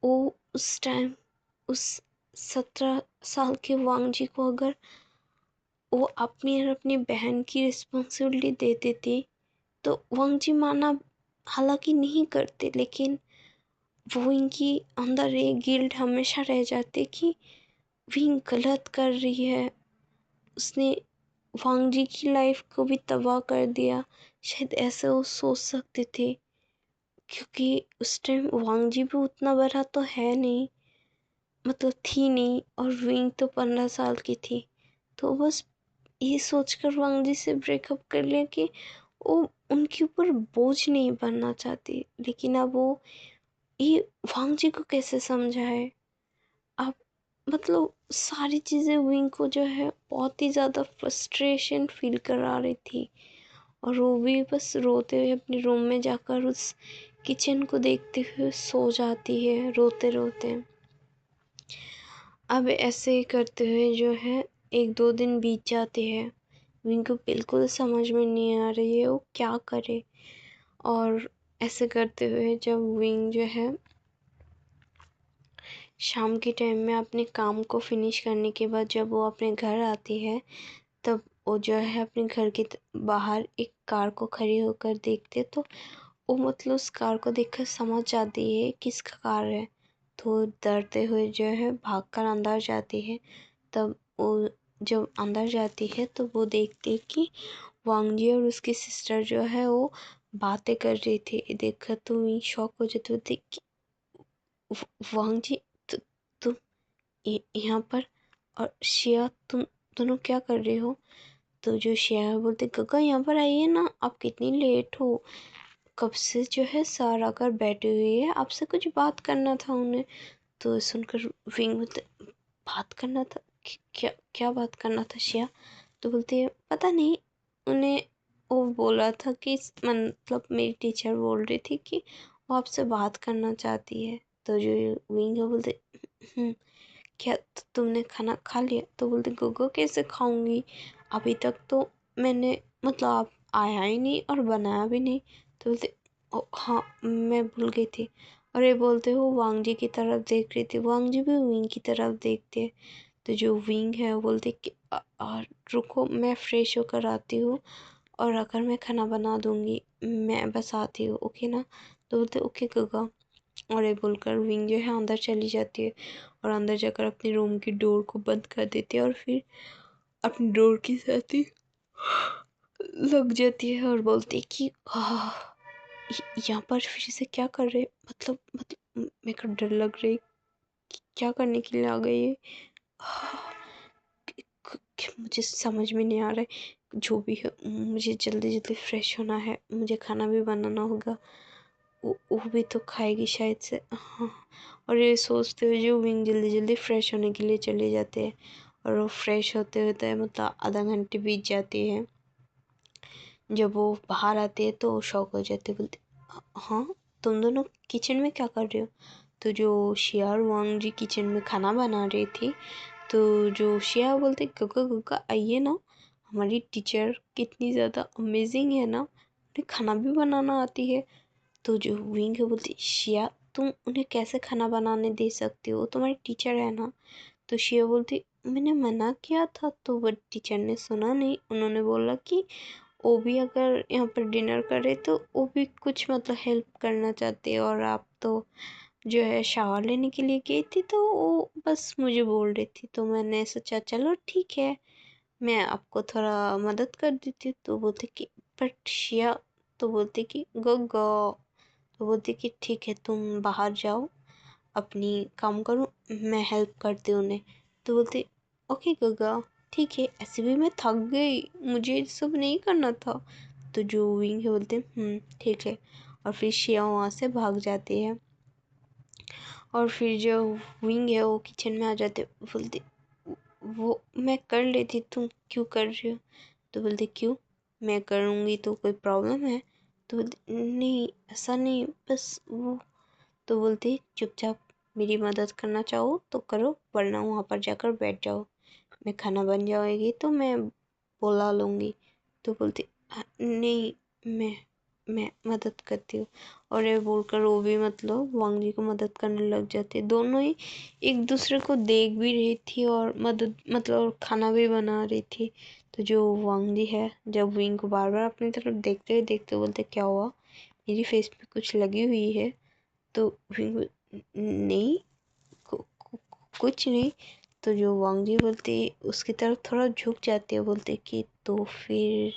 वो उस टाइम उस 17 साल के वांग जी को अगर वो अपनी और अपनी बहन की रिस्पॉन्सिबिलिटी दे देती तो वांग जी माना हालांकि नहीं करते, लेकिन वो इनकी अंदर एक गिल्ट हमेशा रह जाती कि विंग गलत कर रही है, उसने वांग जी की लाइफ को भी तबाह कर दिया। शायद ऐसे वो सोच सकते थे, क्योंकि उस टाइम वांग जी भी उतना बड़ा तो है नहीं, थी नहीं, और विंग तो 15 साल की थी। तो बस ये सोचकर वांग जी से ब्रेकअप कर लिया कि वो उनके ऊपर बोझ नहीं बनना चाहती। लेकिन अब वो ये वांग जी को कैसे समझाए। अब सारी चीज़ें विंग को जो है बहुत ही ज़्यादा फ्रस्ट्रेशन फील करा रही थी, और वो भी बस रोते हुए अपने रूम में जाकर उस किचन को देखते हुए सो जाती है रोते रोते। अब ऐसे ही करते हुए जो है 1-2 दिन बीत जाते हैं। विंग को बिल्कुल समझ में नहीं आ रही है वो क्या करे। और ऐसे करते हुए जब विंग जो है शाम के टाइम में अपने काम को फिनिश करने के बाद जब वो अपने घर आती है, तब वो जो है अपने घर के बाहर एक कार को खड़ी होकर देखते, तो वो उस कार को देखकर समझ जाती है किसका कार है। तो डरते हुए जो है भागकर अंदर जाती है। तब वो जब अंदर जाती है तो वो देखती है कि वांग जी और उसकी सिस्टर जो है वो बातें कर रही थी। देखकर तो वही शॉक हो जाती होती कि वांग जी तुम यहाँ पर, और शिया तुम दोनों क्या कर रहे हो। तो जो शिया बोलते गगा यहाँ पर आइए ना, आप कितनी लेट हो, कब से जो है सारा आकर बैठी हुई है, आपसे कुछ बात करना था उन्हें। तो सुनकर विंग बोलते बात करना था, क्या क्या बात करना था शिया। तो बोलती है पता नहीं, उन्हें वो बोला था कि मेरी टीचर बोल रही थी कि वो आपसे बात करना चाहती है। तो जो विंग है बोलते क्या तुमने खाना खा लिया। तो बोलते गोगो कैसे खाऊंगी, अभी तक तो मैंने आप आया ही नहीं और बनाया भी नहीं। तो बोलते "ओ, हाँ मैं भूल गई थी"। और ये बोलते हो वांग जी की तरफ देख रही थी, वांग जी भी विंग की तरफ देखते हैं। तो जो विंग है वो बोलते कि रुको मैं फ्रेश होकर आती हूँ और अगर मैं खाना बना दूंगी, मैं बस आती हूँ, ओके ना। तो बोलते ओके गगा। और ये बोलकर विंग जो है अंदर चली जाती है, और अंदर जाकर अपनी रूम की डोर को बंद कर देती है, और फिर अपनी डोर के साथ ही लग जाती है और बोलती है कि यहाँ पर फिर से क्या कर रहे, मेरे को डर लग रही, क्या करने के लिए आ गई है। मुझे समझ में नहीं आ रहा है, जो भी है मुझे जल्दी जल्दी फ्रेश होना है, मुझे खाना भी बनाना होगा, वो भी तो खाएगी शायद से, हाँ। और ये सोचते हुए जो विंग जल्दी जल्दी फ्रेश होने के लिए चले जाते हैं, और वो फ्रेश होते होते आधा घंटे बीत जाती है। जब वो बाहर आते हैं तो शॉक हो जाते, बोलते हाँ तुम दोनों किचन में क्या कर रहे हो। तो जो शिया और वांग जी किचन में खाना बना रही थी, तो जो शिया बोलते गगा गगा आइए ना, हमारी टीचर कितनी ज़्यादा अमेजिंग है ना, उन्हें खाना भी बनाना आती है। तो जो विंग है बोलती शिया तुम उन्हें कैसे खाना बनाने दे सकती हो, तुम्हारी टीचर है ना। तो शिया बोलती मैंने मना किया था, तो वो टीचर ने सुना नहीं, उन्होंने बोला कि वो भी अगर यहाँ पर डिनर करे तो वो भी कुछ हेल्प करना चाहते हैं, और आप तो जो है शावर लेने के लिए गई थी, तो वो बस मुझे बोल रही थी, तो मैंने सोचा चलो ठीक है मैं आपको थोड़ा मदद कर देती हूँ। तो बोलते कि बट शिया, तो बोलते कि गो गो, तो बोलती कि ठीक है तुम बाहर जाओ अपनी काम करो, मैं हेल्प करती हूँ उन्हें। तो बोलती ओके गगा। ठीक है, ऐसे भी मैं थक गई, मुझे ये सब नहीं करना था। तो जो विंग है बोलते ठीक है। और फिर शिया वहाँ से भाग जाती है। और फिर जो विंग है वो किचन में आ जाते, बोलते वो मैं कर लेती, तुम क्यों कर रही हो? तो बोलते क्यों, मैं करूँगी तो कोई प्रॉब्लम है? तो बोलते नहीं, ऐसा नहीं, बस वो। तो बोलती चुपचाप मेरी मदद करना चाहो तो करो, वरना वहाँ पर जाकर बैठ जाओ, मैं खाना बन जाएगी तो मैं बुला लूँगी। तो बोलती नहीं, मैं मदद करती हूँ। और ये बोलकर वो भी मतलब वांग जी को मदद करने लग जाते। दोनों ही एक दूसरे को देख भी रही थी और मदद मतलब खाना भी बना रही थी। तो जो वांग जी है जब विंग को बार बार अपनी तरफ देखते बोलते क्या हुआ, मेरी फेस पे कुछ लगी हुई है? तो विंग नहीं, कुछ नहीं। तो जो वांग जी बोलती उसकी तरफ थोड़ा झुक जाती है, बोलते कि तो फिर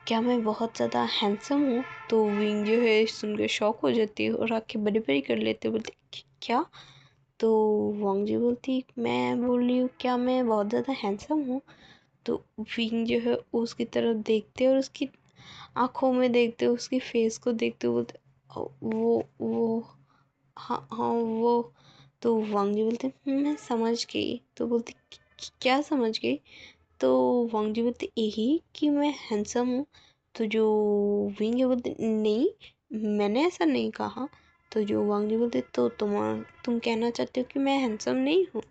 क्या मैं बहुत ज़्यादा हैंडसम हूँ? तो विंग जो है सुनकर शॉक हो जाती है और आंखें बड़ी बड़ी कर लेते, बोलते क्या? तो वांग जी बोलती मैं बोल रही हूँ क्या मैं बहुत ज़्यादा हैंडसम हूँ? तो विंग जो है उसकी तरफ देखते और उसकी आंखों में देखते, उसकी फेस को देखते बोलते वो हाँ हाँ वो। तो वांग जी बोलते मैं समझ गई। तो बोलती क्या समझ गई? तो वांग जी बोलते यही कि मैं हैंडसम हूँ। तो जो विंग है बोलते नहीं, मैंने ऐसा नहीं कहा। तो जो वांग जी बोलते तो तुम कहना चाहते हो कि मैं हैंडसम नहीं हूँ?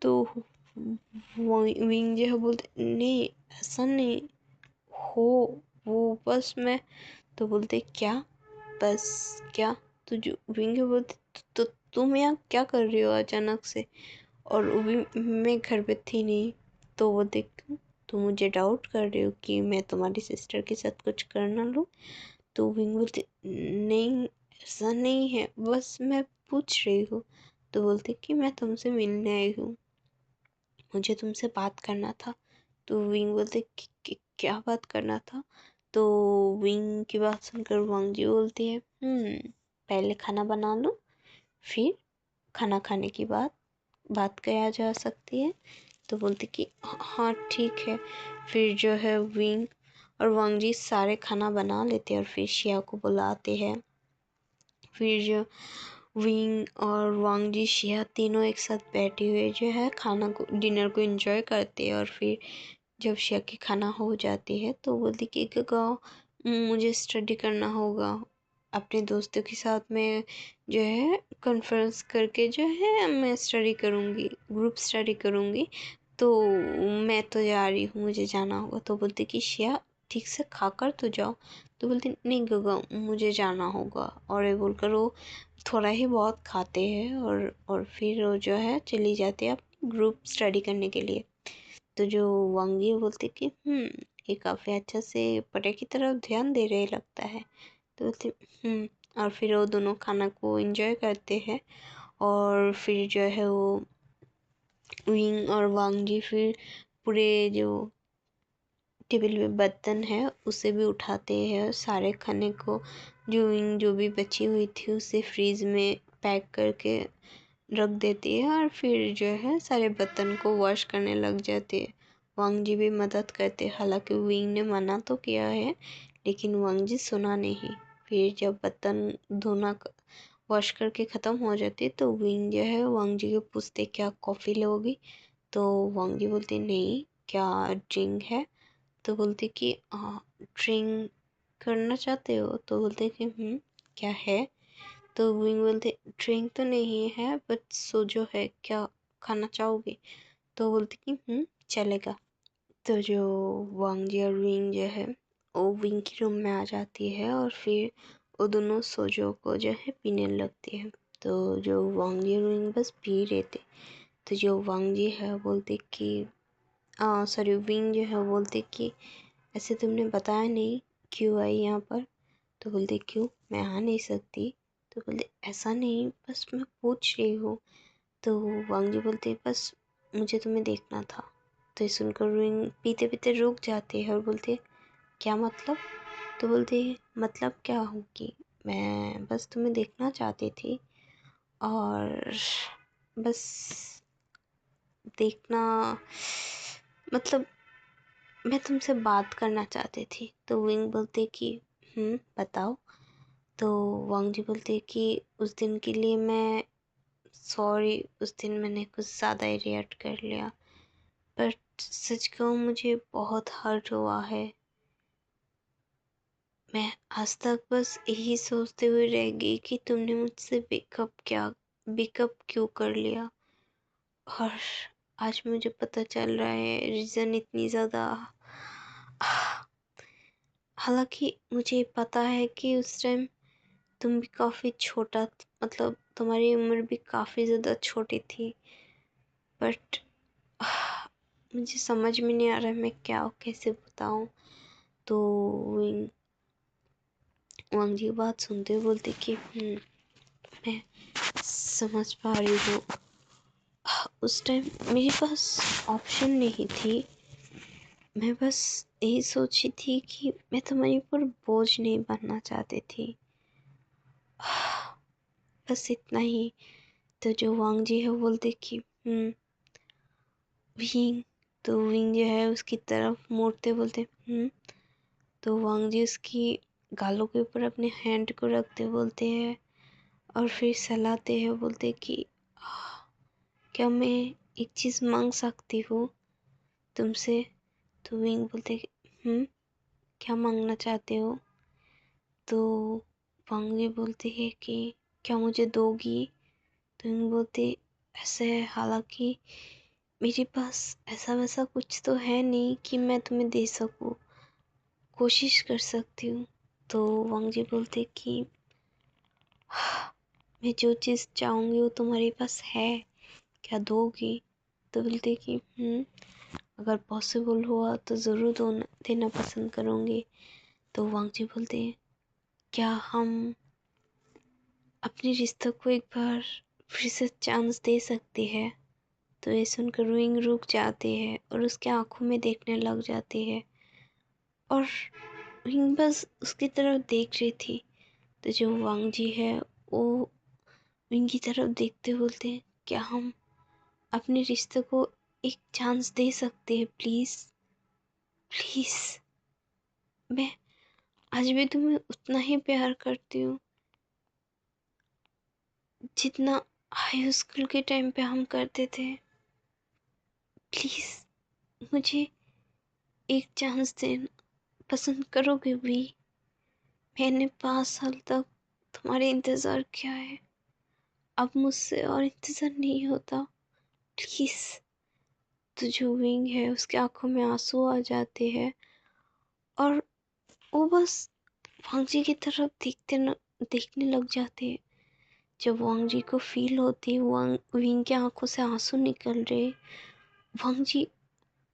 तो विंग जो है बोलते नहीं, ऐसा नहीं हो, वो बस मैं। तो बोलते क्या, बस क्या? तो जो विंग है बोलते तो तुम यहाँ क्या कर रही हो अचानक से? और वो भी मैं घर पे थी नहीं। तो वो देख तुम मुझे डाउट कर रहे हो कि मैं तुम्हारी सिस्टर के साथ कुछ कर ना लूँ? तो विंग बोलती नहीं, ऐसा नहीं है, बस मैं पूछ रही हूँ। तो बोलती कि मैं तुमसे मिलने आई हूँ, मुझे तुमसे बात करना था। तो विंग बोलते क्या बात करना था? तो विंग की बात सुनकर वांग जी बोलती है पहले खाना बना लो, फिर खाना खाने की बात कहा जा सकती है। तो बोलती कि हाँ ठीक है। फिर जो है विंग और वांग जी सारे खाना बना लेते हैं और फिर शिया को बुलाते हैं। फिर जो विंग और वांग जी शिया तीनों एक साथ बैठे हुए जो है खाना को डिनर को एंजॉय करते हैं। और फिर जब शिया की खाना हो जाती है तो बोलती कि गाओ मुझे स्टडी करना होगा, अपने दोस्तों के साथ में जो है कॉन्फ्रेंस करके जो है मैं स्टडी करूँगी, ग्रुप स्टडी करूँगी। तो मैं तो जा रही हूँ, मुझे जाना होगा। तो बोलती कि शिया ठीक से खाकर तो जाओ। तो बोलती नहीं गगा मुझे जाना होगा। और ये बोलकर वो थोड़ा ही बहुत खाते हैं और फिर वो जो है चली जाती है अब ग्रुप स्टडी करने के लिए। तो जो वांगी बोलते कि ये काफ़ी अच्छा से पढ़ाई की तरफ ध्यान दे रहे लगता है। तो बोलते और फिर वो दोनों खाना को एंजॉय करते हैं। और फिर जो है वो विंग और वांगी फिर पूरे जो टेबल में बर्तन है उसे भी उठाते हैं, सारे खाने को जो विंग जो भी बची हुई थी उसे फ्रीज में पैक करके रख देती है। और फिर जो है सारे बर्तन को वॉश करने लग जाते हैं। वांग जी भी मदद करते, हालांकि विंग ने मना तो किया है लेकिन वांग जी सुना नहीं। फिर जब बर्तन धोना वॉश करके ख़त्म हो जाते तो विंग जो है वांग जी को पूछते क्या कॉफ़ी लोगी? तो वांग जी बोलते नहीं, क्या ड्रिंक है? तो बोलते कि ड्रिंक करना चाहते हो? तो बोलते कि क्या है? तो विंग बोलते ड्रिंक तो नहीं है बट सोजो है, क्या खाना चाहोगे? तो बोलते कि चलेगा। तो जो वांग जी और विंग जो है वो विंग के रूम में आ जाती है और फिर वो दोनों सोजो को जो है पीने लगती है। तो जो वांग जी और विंग बस पी रहे थे। तो जो वांग जी है बोलते कि सॉरी विंग जो है बोलते कि ऐसे तुमने बताया नहीं क्यों आई यहाँ पर? तो बोलते क्यों, मैं आ नहीं सकती? तो बोलते ऐसा नहीं, बस मैं पूछ रही हूँ। तो वांग जी बोलते बस मुझे तुम्हें देखना था। तो ये सुनकर रिंग पीते पीते रुक जाते हैं और बोलते क्या मतलब? तो बोलते मतलब क्या हो कि मैं बस तुम्हें देखना चाहती थी और बस देखना मतलब मैं तुमसे बात करना चाहती थी। तो विंग बोलते कि बताओ। तो वांग जी बोलते कि उस दिन के लिए मैं सॉरी, उस दिन मैंने कुछ ज़्यादा ही रिएक्ट कर लिया, पर सच कहूँ मुझे बहुत हर्ट हुआ है। मैं आज तक बस यही सोचते हुए रह गई कि तुमने मुझसे बेकअप क्यों कर लिया। और आज मुझे पता चल रहा है रीज़न इतनी ज़्यादा। हालांकि मुझे पता है कि उस टाइम तुम भी काफ़ी छोटा, मतलब तुम्हारी उम्र भी काफ़ी ज़्यादा छोटी थी, बट मुझे समझ में नहीं आ रहा है मैं क्या कैसे बताऊँ। तो विंग वांग जी की बात सुनते हुए बोलते कि मैं समझ पा रही हूँ। उस टाइम मेरे पास ऑप्शन नहीं थी। मैं बस यही सोची थी कि मैं तुम्हारे ऊपर बोझ नहीं बनना चाहती थी। बस इतना ही। तो जो वांग जी है वो बोलते कि विंग। तो विंग जो है उसकी तरफ मोड़ते बोलते तो वांग जी उसकी गालों के ऊपर अपने हैंड को रखते बोलते हैं और फिर सहलाते हैं, बोलते कि क्या मैं एक चीज़ मांग सकती हूँ तुमसे। तो विंग बोलते क्या मांगना चाहते हो। तो वांग जी बोलते हैं कि क्या मुझे दोगी। तो विंग बोलते ऐसे है, हालांकि मेरे पास ऐसा वैसा कुछ तो है नहीं कि मैं तुम्हें दे सकूँ, कोशिश कर सकती हूँ। तो वांग जी बोलते कि मैं जो चीज़ चाहूँगी वो तुम्हारे पास है, क्या दोगी। तो बोलते कि अगर पॉसिबल हुआ तो ज़रूर देना पसंद करूँगी। तो वांग जी बोलते हैं क्या हम अपने रिश्ते को एक बार फिर से चांस दे सकते हैं। तो ये सुनकर विंग रुक जाती है और उसके आंखों में देखने लग जाती है और विंग बस उसकी तरफ देख रही थी। तो जो वांग जी है वो विंग की तरफ देखते बोलते हैं क्या हम अपने रिश्ते को एक चांस दे सकते हैं, प्लीज़ प्लीज़। मैं आज भी तुम्हें उतना ही प्यार करती हूँ जितना हाई स्कूल के टाइम पे हम करते थे। प्लीज़ मुझे एक चांस देना पसंद करोगे भी। मैंने 5 साल तक तुम्हारे इंतज़ार किया है, अब मुझसे और इंतज़ार नहीं होता, प्लीज़। तो जो विंग है उसकी आंखों में आंसू आ जाते हैं और वो बस वांग जी की तरफ देखने लग जाते हैं। जब वांग जी को फील होती है विंग की आंखों से आंसू निकल रहे, वांग जी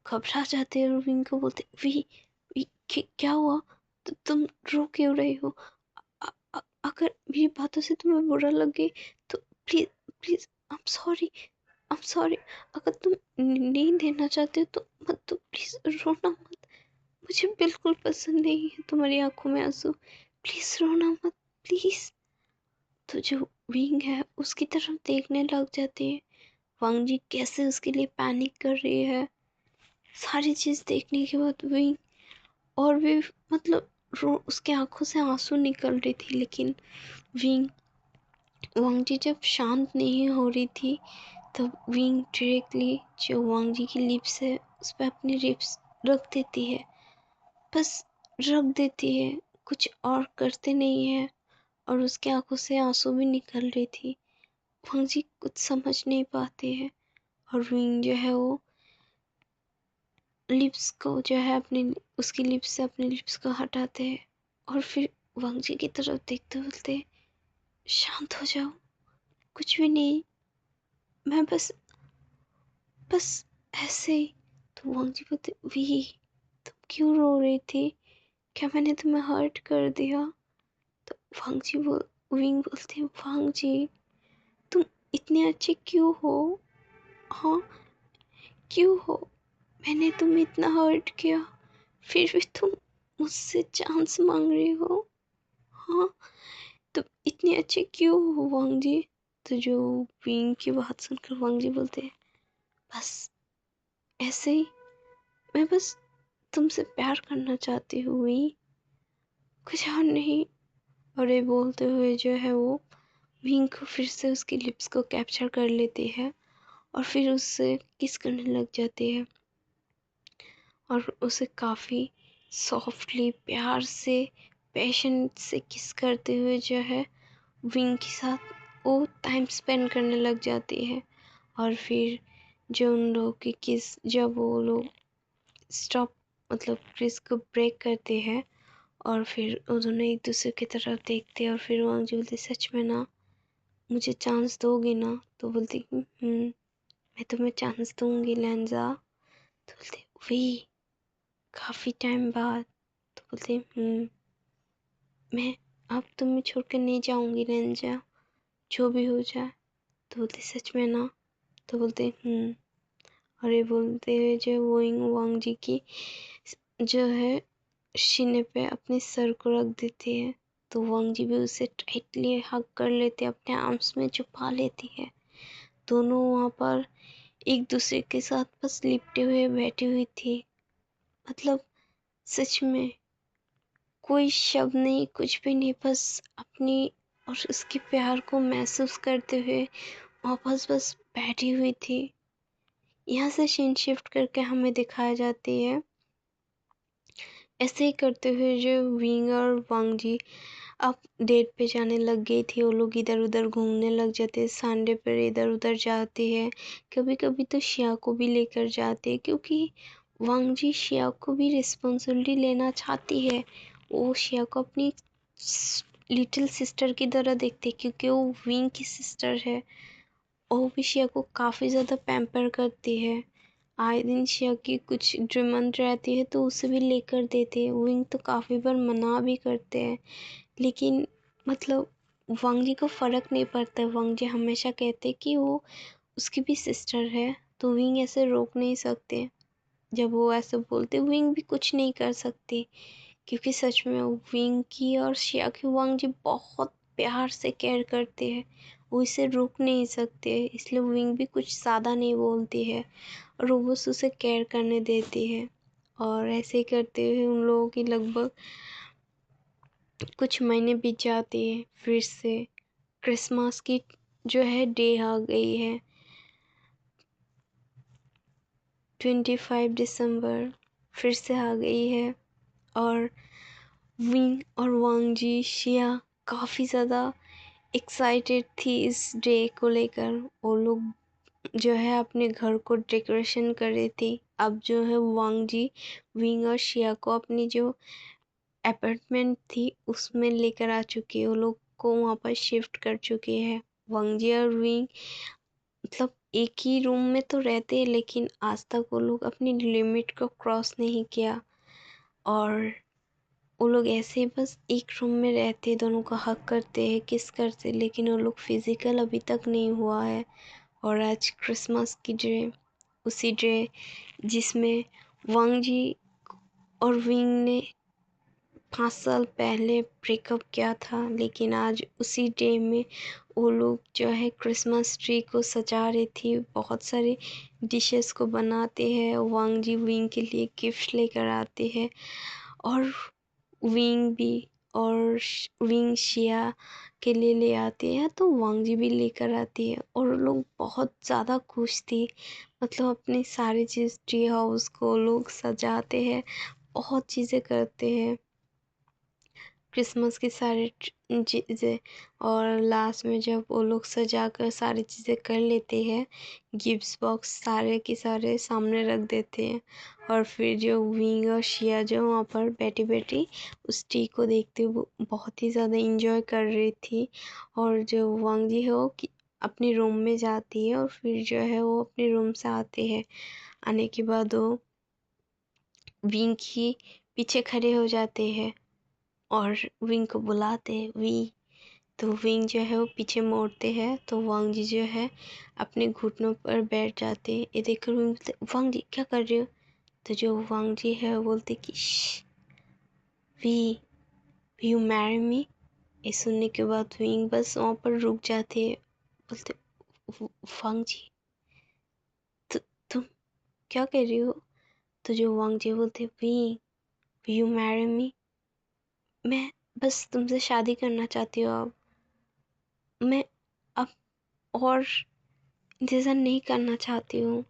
घबरा जाते हैं और विंग को बोलते वी क्या हुआ। तो तुम रो क्यों रही हो। अगर मेरी बातों से तुम्हें बुरा लगे तो please please I am sorry. अगर तुम नहीं देना चाहते हो तो मत, तो प्लीज रोना मत। मुझे बिल्कुल पसंद नहीं है तुम्हारी आंखों में आंसू, प्लीज रोना मत, प्लीज। तो जो विंग है उसकी तरफ देखने लग जाती है, वांग जी कैसे उसके लिए पैनिक कर रही है। सारी चीज़ देखने के बाद विंग और भी मतलब रो उसके आंखों से आंसू निकल रही थी, लेकिन विंग वांग जी जब शांत नहीं हो रही थी तब विंग डायरेक्टली जो वांग जी की लिप्स है उस पर अपनी लिप्स रख देती है, बस रख देती है, कुछ और करते नहीं है। और उसके आंखों से आंसू भी निकल रही थी। वांग जी कुछ समझ नहीं पाते हैं और विंग जो है वो लिप्स को जो है अपनी उसकी लिप्स से अपने लिप्स को हटाते हैं और फिर वांग जी की तरफ देखते बोलते शांत हो जाओ, कुछ भी नहीं, मैं बस ऐसे ही। तो वांग जी बोलते वी तुम क्यों रो रही थी, क्या मैंने तुम्हें हर्ट कर दिया। तो विंग बोलते वांग जी तुम इतने अच्छे क्यों हो। हाँ क्यों हो, मैंने तुम्हें इतना हर्ट किया फिर भी तुम मुझसे चांस मांग रही हो। हाँ तुम इतने अच्छे क्यों हो वांग जी। तो जो विंग की बात सुनकर वांग जी बोलते हैं बस ऐसे ही, मैं बस तुमसे प्यार करना चाहती हुई, कुछ और नहीं। और ये बोलते हुए जो है वो विंग को फिर से उसकी लिप्स को कैप्चर कर लेती है और फिर उससे किस करने लग जाती है और उसे काफ़ी सॉफ्टली प्यार से पैशन से किस करते हुए जो है विंग के साथ वो टाइम स्पेंड करने लग जाती है। और फिर जो उन लोगों की किस, जब वो लोग स्टॉप मतलब किस को ब्रेक करते हैं और फिर दोनों एक दूसरे की तरफ देखते हैं और फिर वांग जी बोलती सच में ना, मुझे चांस दोगी ना? तो बोलती मैं तुम्हें चांस दूंगी लहंजा। तो बोलते वही काफ़ी टाइम बाद। तो बोलते मैं अब तुम्हें छोड़ कर नहीं जाऊंगी लहंजा, जो भी हो जाए। तो बोलते सच में ना? तो बोलते और ये बोलते हुए जो वोइंग वांग जी की जो है सीने पे अपने सर को रख देती है। तो वांग जी भी उसे टाइटली हग कर लेते, अपने आर्म्स में छुपा लेती है। दोनों वहाँ पर एक दूसरे के साथ बस लिपटे हुए बैठी हुई थी। मतलब सच में कोई शब्द नहीं, कुछ भी नहीं, बस अपनी और उसके प्यार को महसूस करते हुए वापस बस बैठी हुई थी। यहाँ से सीन शिफ्ट करके हमें दिखाया जाती है ऐसे ही करते हुए जो विंग और वांग जी अब डेट पे जाने लग गई थी। वो लोग इधर उधर घूमने लग जाते, संडे पर इधर उधर जाते हैं। कभी कभी तो शिया को भी लेकर जाते हैं क्योंकि वांग जी शिया को भी रिस्पॉन्सिबिलिटी लेना चाहती है। वो शिया को अपनी लिटिल सिस्टर की तरह देखते हैं क्योंकि वो विंग की सिस्टर है। वो भी शिया को काफ़ी ज़्यादा पैम्पर करती है। आए दिन शिया की कुछ डिमांड रहती है तो उसे भी लेकर देते हैं। विंग तो काफ़ी बार मना भी करते हैं, लेकिन मतलब वांग जी को फ़र्क नहीं पड़ता। वांग जी हमेशा कहते हैं कि वो उसकी भी सिस्टर है, तो विंग ऐसे रोक नहीं सकते। जब वो ऐसे बोलते विंग भी कुछ नहीं कर सकती क्योंकि सच में विंग की और शिया की वांग जी बहुत प्यार से केयर करते हैं। वो इसे रोक नहीं सकते, इसलिए विंग भी कुछ ज़्यादा नहीं बोलती है और वो बस उसे केयर करने देती है। और ऐसे ही करते हुए उन लोगों की लगभग कुछ महीने बीत जाते हैं। फिर से क्रिसमस की जो है डे आ गई है, 25 दिसंबर फिर से आ गई है। और विंग और वांग जी शिया काफ़ी ज़्यादा एक्साइटेड थी इस डे को लेकर। वो लोग जो है अपने घर को डेकोरेशन कर रही थी। अब जो है वांग जी विंग और शिया को अपनी जो अपार्टमेंट थी उसमें लेकर आ चुकी है। वो लोग को वहाँ पर शिफ्ट कर चुके हैं। वांग जी और विंग मतलब एक ही रूम में तो रहते हैं, लेकिन आज तक वो लोग अपनी लिमिट को क्रॉस नहीं किया। और वो लोग ऐसे ही बस एक रूम में रहते, दोनों को हक करते हैं, किस करते, लेकिन वो लोग फिजिकल अभी तक नहीं हुआ है। और आज क्रिसमस की डे, उसी डे जिसमें वांग जी और विंग ने 5 साल पहले ब्रेकअप किया था, लेकिन आज उसी डे में वो लोग जो है क्रिसमस ट्री को सजा रही थी, बहुत सारे डिशेस को बनाते हैं। वांग जी विंग के लिए गिफ्ट लेकर आते हैं और विंग भी और विंग शिया के लिए ले आती है तो वांग जी भी लेकर आती है और वो लोग बहुत ज़्यादा खुश थी। मतलब अपनी सारी चीज़ ट्री हाउस को लोग सजाते हैं, बहुत चीज़ें करते हैं क्रिसमस की सारी चीज़ें। और लास्ट में जब वो लोग सजा कर सारी चीज़ें कर लेते हैं, गिफ्ट्स बॉक्स सारे के सारे सामने रख देते हैं। और फिर जो विंग और शिया जो वहाँ पर बैठी बैठी उस टी को देखते हुए बहुत ही ज़्यादा इंजॉय कर रही थी। और जो वांग जी है वो अपने रूम में जाती है और फिर जो है वो अपने रूम से आते हैं। आने के बाद वो विंग ही पीछे खड़े हो जाते हैं और विंग को बुलाते हैं वी। तो विंग जो है वो पीछे मोड़ते हैं तो वांग जी जो है अपने घुटनों पर बैठ जाते हैं। ये देखकर विंग बोलते वांग जी क्या कर रहे हो? तो जो वांग जी है वो बोलते कि वी यू मैरी मी। ये सुनने के बाद विंग बस वहाँ पर रुक जाते हैं, बोलते वांग जी तु, तुम क्या कर रही हो? तो जो वांग जी बोलते वी यू मैरी मी, मैं बस तुमसे शादी करना चाहती हूँ। अब मैं अब और इंतज़ार नहीं करना चाहती हूँ।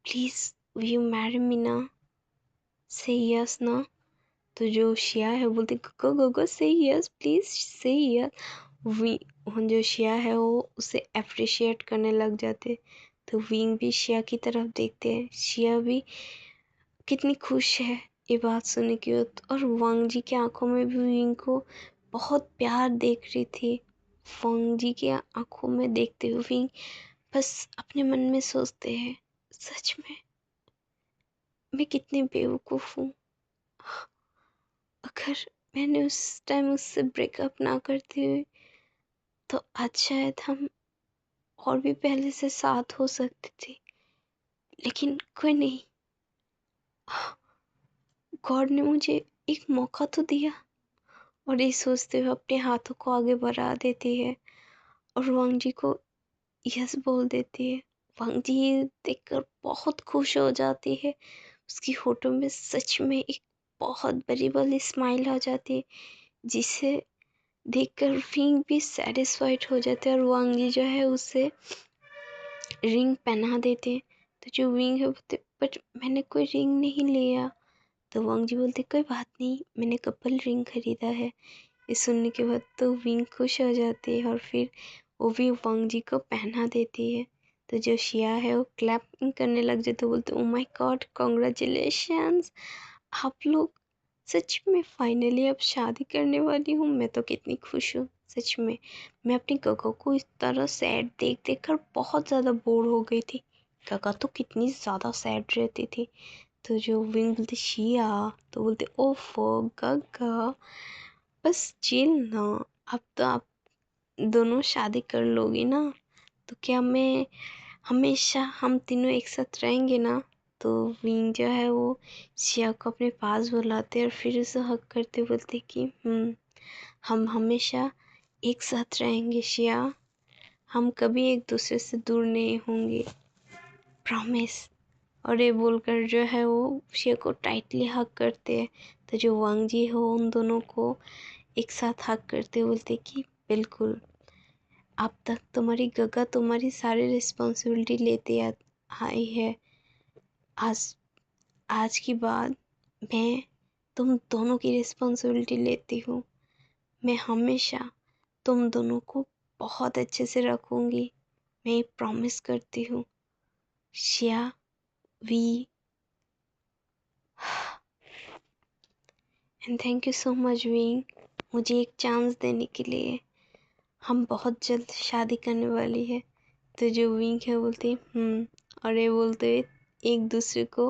प्लीज़ यू मैरी मी ना, से यस ना। तो जो शिया है बोलती गो गो गो से यस, प्लीज़ से यस। वी जो शिया है वो उसे अप्रिशिएट करने लग जाते। तो विंग भी शिया की तरफ देखते हैं। शिया भी कितनी खुश है ये बात सुनने की। और वांग जी की आंखों में भी विंग को बहुत प्यार देख रही थी। वांग जी की आंखों में देखते हुए विंग बस अपने मन में सोचते हैं, सच में मैं कितनी बेवकूफ़ हूँ। अगर मैंने उस टाइम उससे ब्रेकअप ना करती हुई तो आज शायद हम और भी पहले से साथ हो सकते थे। लेकिन कोई नहीं, गॉड ने मुझे एक मौका तो दिया। और ये सोचते हुए अपने हाथों को आगे बढ़ा देती है और वांग जी को यस बोल देती है। वांग जी ये देखकर बहुत खुश हो जाती है। उसकी होठों में सच में एक बहुत बड़ी वाली स्माइल आ जाती है, जिसे देखकर विंग भी सेटिस्फाइड हो जाते हैं। और वांग जी जो है उसे रिंग पहना देते हैं। तो जो विंग है बोलते बट मैंने कोई रिंग नहीं लिया। तो वांग जी बोलते कोई बात नहीं, मैंने कपल रिंग खरीदा है। ये सुनने के बाद तो विंग खुश हो जाती है और फिर वो भी वांग जी को पहना देती है। तो जो शिया है वो क्लैपिंग करने लग जाते, बोलते ओ माय गॉड कॉन्ग्रेचुलेशंस, आप लोग सच में फाइनली अब शादी करने वाली हूँ। मैं तो कितनी खुश हूँ सच में। मैं अपनी गगा को इस तरह सैड देख देख कर बहुत ज़्यादा बोर हो गई थी। गगा तो कितनी ज़्यादा सैड रहती थी। तो जो विंग बोलते शिया, तो बोलते ओफो गगा बस चिल ना, अब तो आप दोनों शादी कर लोगी ना, तो क्या मैं हमेशा हम तीनों एक साथ रहेंगे ना। तो विंग जो है वो शिया को अपने पास बुलाते और फिर उसे हक करते बोलते कि हम हमेशा एक साथ रहेंगे शिया, हम कभी एक दूसरे से दूर नहीं होंगे, प्रॉमिस। और ये बोलकर जो है वो शिया को टाइटली हक करते हैं। तो जो वांग जी हो उन दोनों को एक साथ हक करते बोलते कि बिल्कुल, अब तक तुम्हारी गगा तुम्हारी सारी रिस्पॉन्सिबिलिटी लेते आई है। आज आज की बाद मैं तुम दोनों की रिस्पॉन्सिबिलिटी लेती हूँ। मैं हमेशा तुम दोनों को बहुत अच्छे से रखूँगी, मैं प्रॉमिस करती हूँ। शिया वी and thank you so much विंग, मुझे एक चांस देने के लिए। हम बहुत जल्द शादी करने वाली है। तो जो विंग है बोलते और ये बोलते एक दूसरे को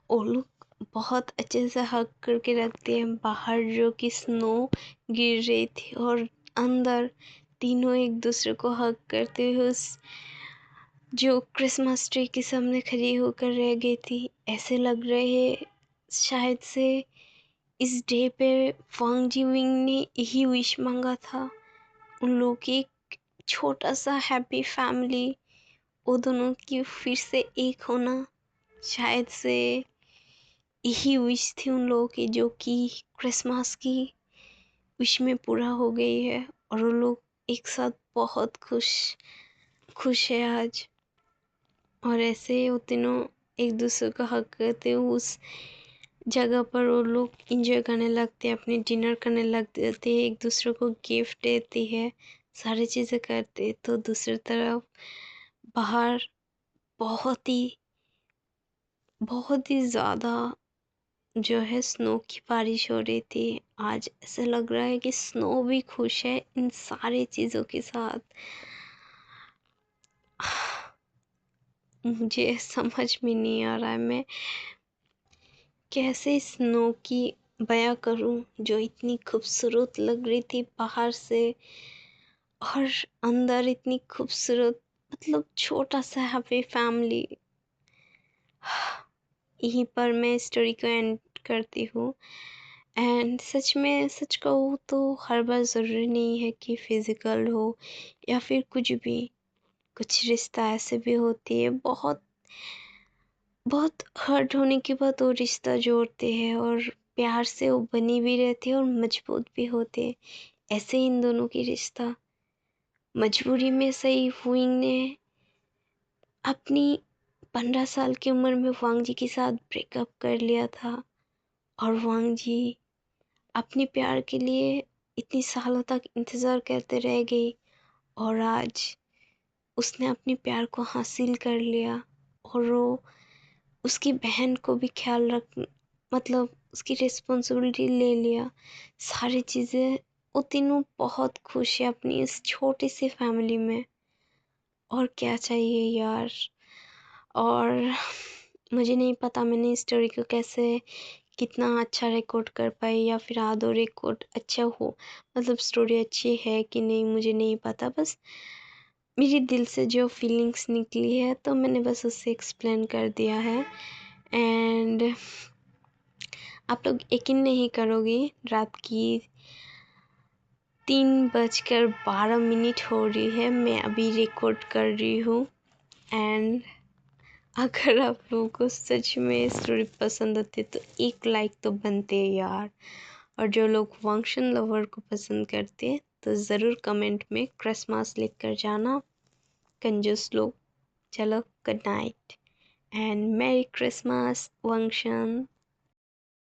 वो लोग बहुत अच्छे से हग करके रखते हैं। बाहर जो कि स्नो गिर रही थी और अंदर तीनों एक दूसरे को हग करते हुए उस जो क्रिसमस ट्री के सामने खड़ी होकर रह गई थी। ऐसे लग रहे है शायद से इस डे पे वांग जी विंग ने यही विश मांगा था, उन लोगों की एक छोटा सा हैप्पी फैमिली, वो दोनों की फिर से एक होना। शायद से यही विश थी उन लोगों की, जो कि क्रिसमस की विश में पूरा हो गई है। और वो लोग एक साथ बहुत खुश खुश है आज। और ऐसे वो तीनों एक दूसरे को हक करते हुए उस जगह पर वो लोग इंजॉय करने लगते हैं, अपने डिनर करने लगते हैं, एक दूसरे को गिफ्ट देती है, सारी चीज़ें करते। तो दूसरी तरफ बाहर बहुत ही ज़्यादा जो है स्नो की बारिश हो रही थी। आज ऐसा लग रहा है कि स्नो भी खुश है इन सारी चीज़ों के साथ। मुझे समझ में नहीं आ रहा है मैं कैसे स्नो की बयां करूं, जो इतनी खूबसूरत लग रही थी बाहर से और अंदर इतनी खूबसूरत, मतलब छोटा सा हैप्पी फैमिली। यहीं पर मैं स्टोरी को एंड करती हूँ। एंड सच में सच कहूँ तो हर बार ज़रूरी नहीं है कि फिज़िकल हो या फिर कुछ भी, कुछ रिश्ता ऐसे भी होती है बहुत बहुत हर्ट होने के बाद वो रिश्ता जोड़ते हैं और प्यार से वो बनी भी रहती है और मजबूत भी होते हैं। ऐसे ही इन दोनों की रिश्ता मजबूरी में सही फुइंग ने अपनी 15 साल की उम्र में वांग जी के साथ ब्रेकअप कर लिया था और वांग जी अपने प्यार के लिए इतनी सालों तक इंतज़ार करते रह गई और आज उसने अपने प्यार को हासिल कर लिया और वो उसकी बहन को भी ख्याल रख मतलब उसकी रिस्पॉन्सिबिलिटी ले लिया सारी चीज़ें। वो तीनों बहुत खुश है अपनी इस छोटी सी फैमिली में। और क्या चाहिए यार। और मुझे नहीं पता मैंने इस स्टोरी को कैसे कितना अच्छा रिकॉर्ड कर पाई या फिर आधो रिकॉर्ड अच्छा हो मतलब स्टोरी अच्छी है कि नहीं मुझे नहीं पता। बस मेरे दिल से जो फीलिंग्स निकली है तो मैंने बस उससे एक्सप्लेन कर दिया है। एंड आप लोग यकीन नहीं करोगे रात की 3:12 हो रही है, मैं अभी रिकॉर्ड कर रही हूँ। एंड अगर आप लोगों को सच में स्टोरी पसंद आती है तो एक लाइक तो बनते हैं यार। और जो लोग फंक्शन लवर को पसंद करते हैं तो ज़रूर कमेंट में क्रिसमस लिख कर जाना कंजूस लोग। चलो good night and merry Christmas function.